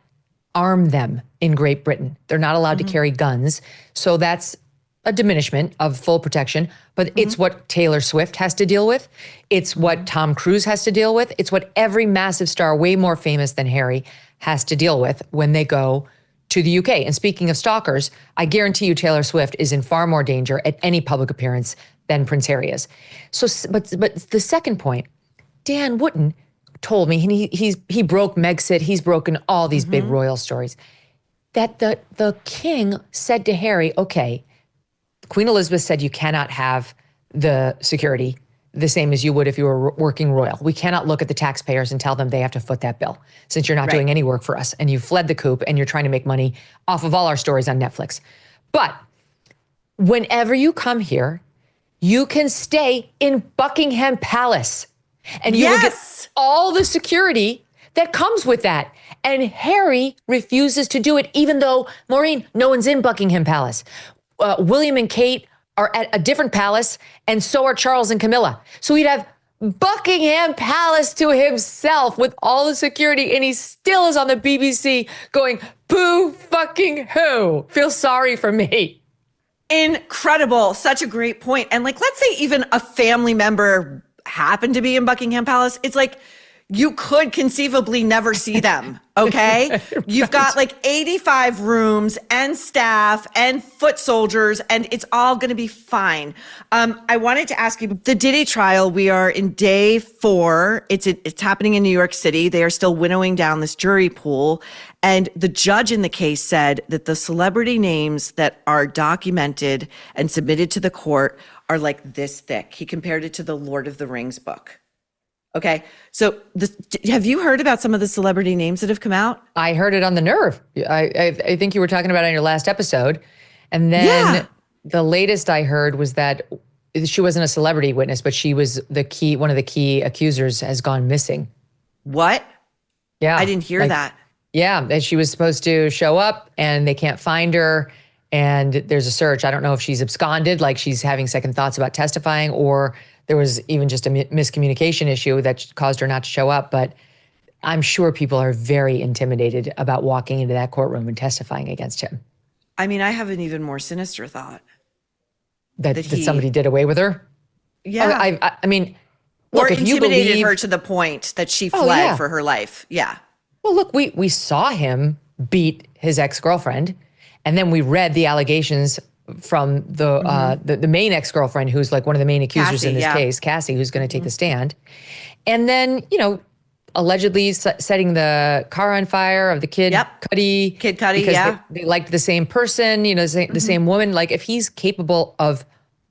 arm them in Great Britain. They're not allowed to carry guns. So that's a diminishment of full protection. But it's what Taylor Swift has to deal with. It's what Tom Cruise has to deal with. It's what every massive star, way more famous than Harry, has to deal with when they go to the UK. And speaking of stalkers, I guarantee you Taylor Swift is in far more danger at any public appearance than Prince Harry is. So, but the second point, Dan Wootton told me, and he broke Megxit, he's broken all these big royal stories, that the king said to Harry, okay, Queen Elizabeth said you cannot have the security the same as you would if you were working royal. We cannot look at the taxpayers and tell them they have to foot that bill, since you're not doing any work for us and you fled the coop and you're trying to make money off of all our stories on Netflix. But whenever you come here, you can stay in Buckingham Palace and you will get all the security that comes with that. And Harry refuses to do it, even though, Maureen, no one's in Buckingham Palace. William and Kate are at a different palace, and so are Charles and Camilla. So he'd have Buckingham Palace to himself with all the security, and he still is on the BBC going, boo fucking who? Feel sorry for me. Incredible. Such a great point. And like, let's say even a family member happened to be in Buckingham Palace. It's like, you could conceivably never see them, okay? You've got like 85 rooms and staff and foot soldiers, and it's all going to be fine. I wanted to ask you, the Diddy trial, we are in day 4. It's happening in New York City. They are still winnowing down this jury pool. And the judge in the case said that the celebrity names that are documented and submitted to the court are like this thick. He compared it to the Lord of the Rings book. Okay, so have you heard about some of the celebrity names that have come out? I heard it on The Nerve. I think you were talking about it on your last episode. And then the latest I heard was that she wasn't a celebrity witness, but she was one of the key accusers has gone missing. What? Yeah. I didn't hear that. Yeah. And she was supposed to show up and they can't find her. And there's a search. I don't know if she's absconded, like she's having second thoughts about testifying, or there was even just a miscommunication issue that caused her not to show up. But I'm sure people are very intimidated about walking into that courtroom and testifying against him. I mean, I have an even more sinister thought. That somebody did away with her? Yeah. I mean, or look, if you intimidated believe her to the point that she fled for her life. Yeah. Well, look, we saw him beat his ex-girlfriend, and then we read the allegations from the main ex-girlfriend, who's like one of the main accusers in this case, Cassie, who's going to take the stand. And then, allegedly setting the car on fire of the kid, Cuddy. Kid Cuddy, because they liked the same person, the same woman. Like, if he's capable of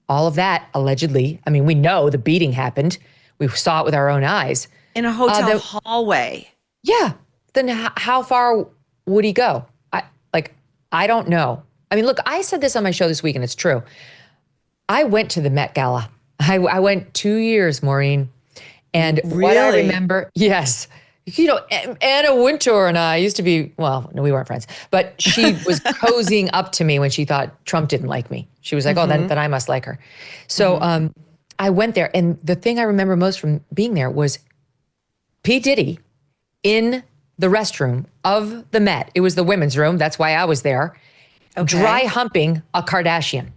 all of that, allegedly, I mean, we know the beating happened. We saw it with our own eyes. In a hotel hallway. Yeah. Then how far would he go? I don't know. I mean, look, I said this on my show this week, and it's true. I went to the Met Gala. I went 2 years, Maureen. And what I remember, yes, Anna Wintour and I used to be, well, no, we weren't friends, but she was cozying up to me when she thought Trump didn't like me. She was like, oh, then I must like her. So I went there. And the thing I remember most from being there was P. Diddy in the restroom of the Met. It was the women's room. That's why I was there. Okay. Dry humping a Kardashian.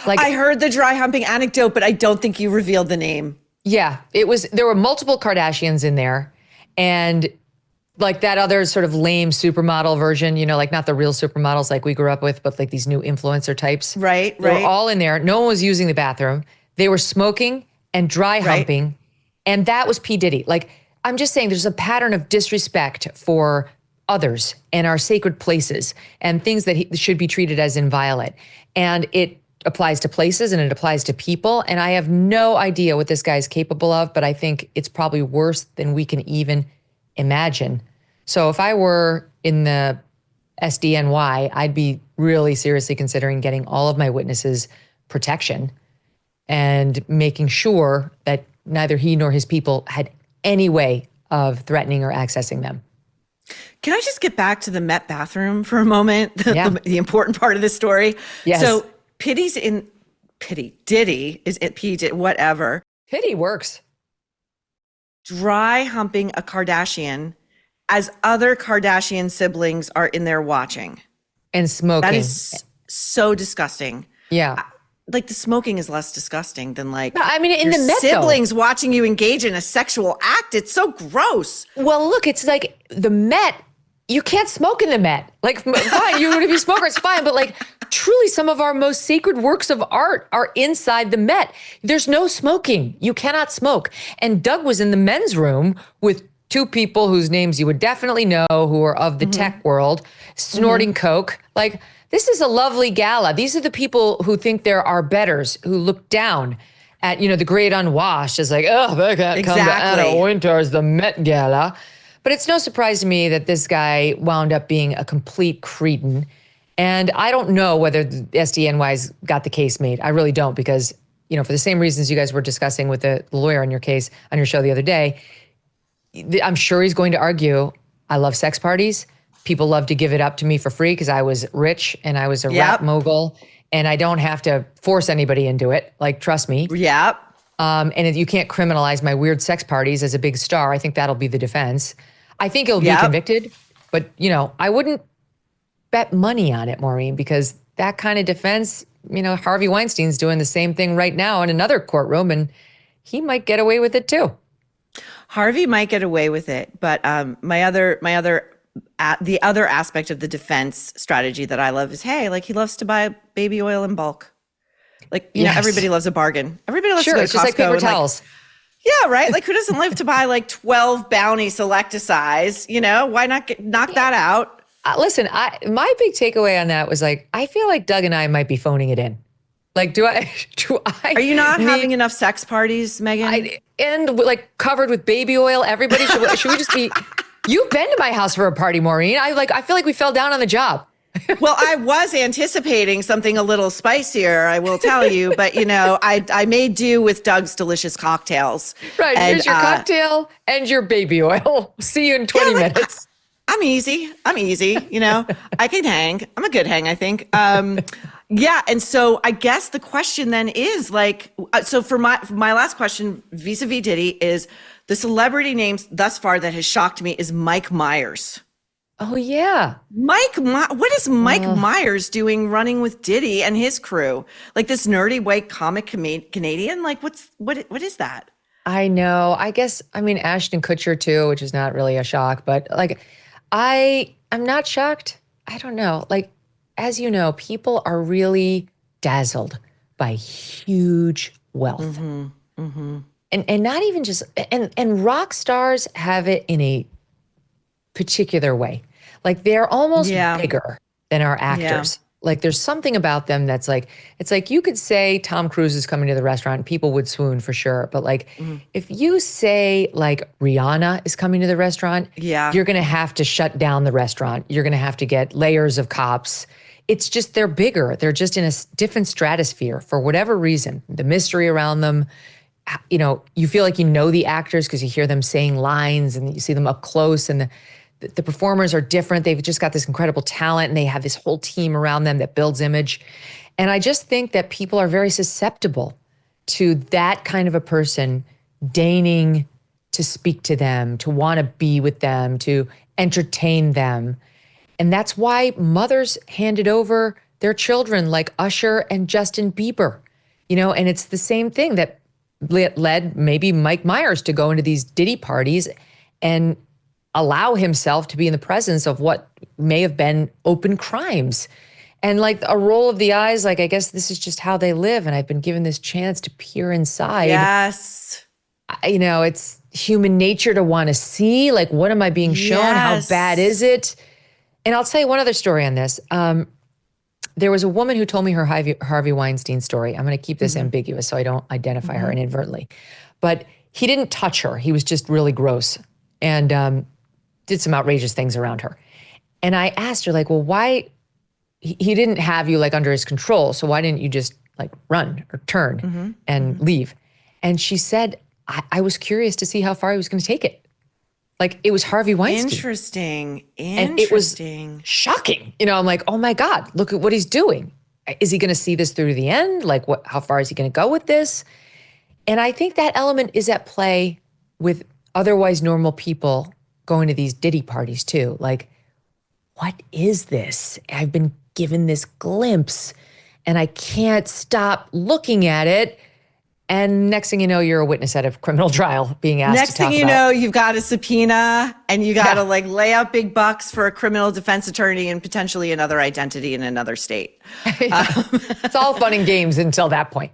Like, I heard the dry humping anecdote, but I don't think you revealed the name. Yeah, there were multiple Kardashians in there, and like that other sort of lame supermodel version, like not the real supermodels like we grew up with, but like these new influencer types. Right. They were all in there. No one was using the bathroom. They were smoking and dry humping, and that was P. Diddy. Like, I'm just saying there's a pattern of disrespect for others and our sacred places and things that should be treated as inviolate. And it applies to places and it applies to people. And I have no idea what this guy's capable of, but I think it's probably worse than we can even imagine. So if I were in the SDNY, I'd be really seriously considering getting all of my witnesses protection and making sure that neither he nor his people had any way of threatening or accessing them. Can I just get back to the Met bathroom for a moment? The important part of this story. Yes. So Diddy is in whatever. Pity works. Dry humping a Kardashian as other Kardashian siblings are in there watching. And smoking. That is so disgusting. Yeah. Like, the smoking is less disgusting than like, I mean, in your the Met, siblings watching you engage in a sexual act. It's so gross. Well, look, it's like the Met, you can't smoke in the Met. Like, fine, you if you smoke, it's fine. But like, truly, some of our most sacred works of art are inside the Met. There's no smoking. You cannot smoke. And Doug was in the men's room with two people whose names you would definitely know, who are of the tech world, snorting coke. Like, this is a lovely gala. These are the people who think there are betters, who look down at, the great unwashed as like, oh, they can't come to Anna Wintour's the Met Gala. But it's no surprise to me that this guy wound up being a complete cretin. And I don't know whether the SDNY's got the case made. I really don't, because, for the same reasons you guys were discussing with the lawyer on your case on your show the other day, I'm sure he's going to argue, I love sex parties. People love to give it up to me for free because I was rich and I was a rap mogul and I don't have to force anybody into it. Like, trust me. Yep. And you can't criminalize my weird sex parties as a big star. I think that'll be the defense. I think he'll be convicted, but I wouldn't bet money on it, Maureen, because that kind of defense, Harvey Weinstein's doing the same thing right now in another courtroom and he might get away with it too. Harvey might get away with it, but the other aspect of the defense strategy that I love is, hey, like, he loves to buy baby oil in bulk. Like, everybody loves a bargain. Everybody loves to go to Costco. It's just like paper towels. Yeah, right? Like, who doesn't live to buy like 12 Bounty Selecta-Size? Why not knock that out? Listen, my big takeaway on that was like, I feel like Doug and I might be phoning it in. Like, do I? Are you not having enough sex parties, Megyn? And like covered with baby oil? Everybody, should we just be... You've been to my house for a party, Maureen. I feel like we fell down on the job. Well, I was anticipating something a little spicier, I will tell you, but I made do with Doug's delicious cocktails. Right. And, here's your cocktail and your baby oil. See you in 20 minutes. I'm easy. I can hang. I'm a good hang, I think. Yeah. And so I guess the question then is so for my last question vis-a-vis Diddy is the celebrity names thus far that has shocked me is Mike Myers. Oh, yeah. What is Mike Myers doing running with Diddy and his crew? Like this nerdy white comic Canadian? Like what is that? I know. Ashton Kutcher too, which is not really a shock, but I'm not shocked. I don't know. Like, as you know, people are really dazzled by huge wealth. Mm-hmm. Mm-hmm. And not even just, and rock stars have it in a particular way. Like they're almost bigger than our actors. Yeah. Like there's something about them that's like, it's like you could say Tom Cruise is coming to the restaurant and people would swoon for sure. But like if you say like Rihanna is coming to the restaurant, you're going to have to shut down the restaurant. You're going to have to get layers of cops. It's just, they're bigger. They're just in a different stratosphere for whatever reason. The mystery around them, you feel like the actors because you hear them saying lines and you see them up close, and the performers are different. They've just got this incredible talent and they have this whole team around them that builds image. And I just think that people are very susceptible to that kind of a person deigning to speak to them, to want to be with them, to entertain them. And that's why mothers handed over their children like Usher and Justin Bieber, and it's the same thing that led maybe Mike Myers to go into these Diddy parties and allow himself to be in the presence of what may have been open crimes. And like a roll of the eyes, like, I guess this is just how they live. And I've been given this chance to peer inside. Yes. It's human nature to want to see, like, what am I being shown? Yes. How bad is it? And I'll tell you one other story on this. There was a woman who told me her Harvey Weinstein story. I'm going to keep this ambiguous so I don't identify her inadvertently. But he didn't touch her. He was just really gross and did some outrageous things around her. And I asked her, like, well, why? He didn't have you, like, under his control. So why didn't you just, like, run or turn and leave? And she said, I was curious to see how far he was going to take it. Like, it was Harvey Weinstein. Interesting. And it was shocking. I'm like, oh my God, look at what he's doing. Is he going to see this through to the end? Like, how far is he going to go with this? And I think that element is at play with otherwise normal people going to these Diddy parties too. Like, what is this? I've been given this glimpse and I can't stop looking at it. And next thing you know, you're a witness at a criminal trial being asked to talk about. Next thing you know, you've got a subpoena and you got to like lay out big bucks for a criminal defense attorney and potentially another identity in another state. It's all fun and games until that point.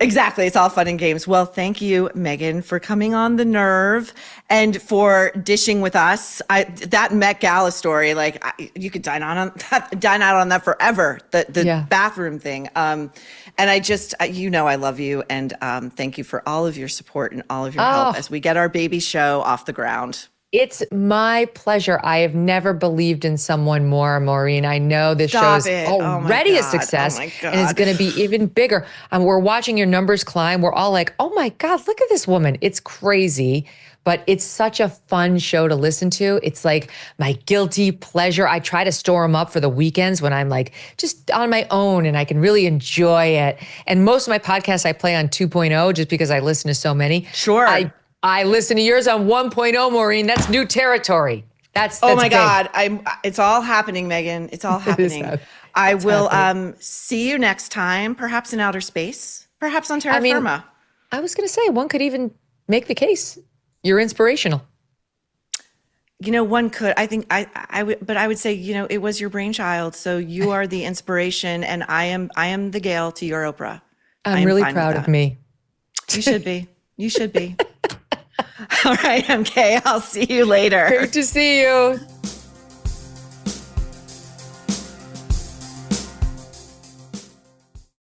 Exactly. It's all fun and games. Well, thank you, Megyn, for coming on The Nerve and for dishing with us. That Met Gala story, like, you could dine out on that forever, the bathroom thing. And I just, I love you. And thank you for all of your support and all of your help as we get our baby show off the ground. It's my pleasure. I have never believed in someone more, Maureen. I know this show is already a success and it's going to be even bigger. We're watching your numbers climb. We're all like, oh my God, look at this woman. It's crazy, but it's such a fun show to listen to. It's like my guilty pleasure. I try to store them up for the weekends when I'm like just on my own and I can really enjoy it. And most of my podcasts I play on 2.0 just because I listen to so many. Sure. I listen to yours on 1.0, Maureen. That's new territory. That's oh my big. God. It's all happening, Megyn. It's all happening. I will see you next time, perhaps in outer space, perhaps on terra firma. I was going to say, one could even make the case. You're inspirational. One could. I think I would, but I would say, it was your brainchild. So you are the inspiration and I am the Gail to your Oprah. I'm really proud of me. You should be. You should be. All right, MK, I'll see you later. Great to see you.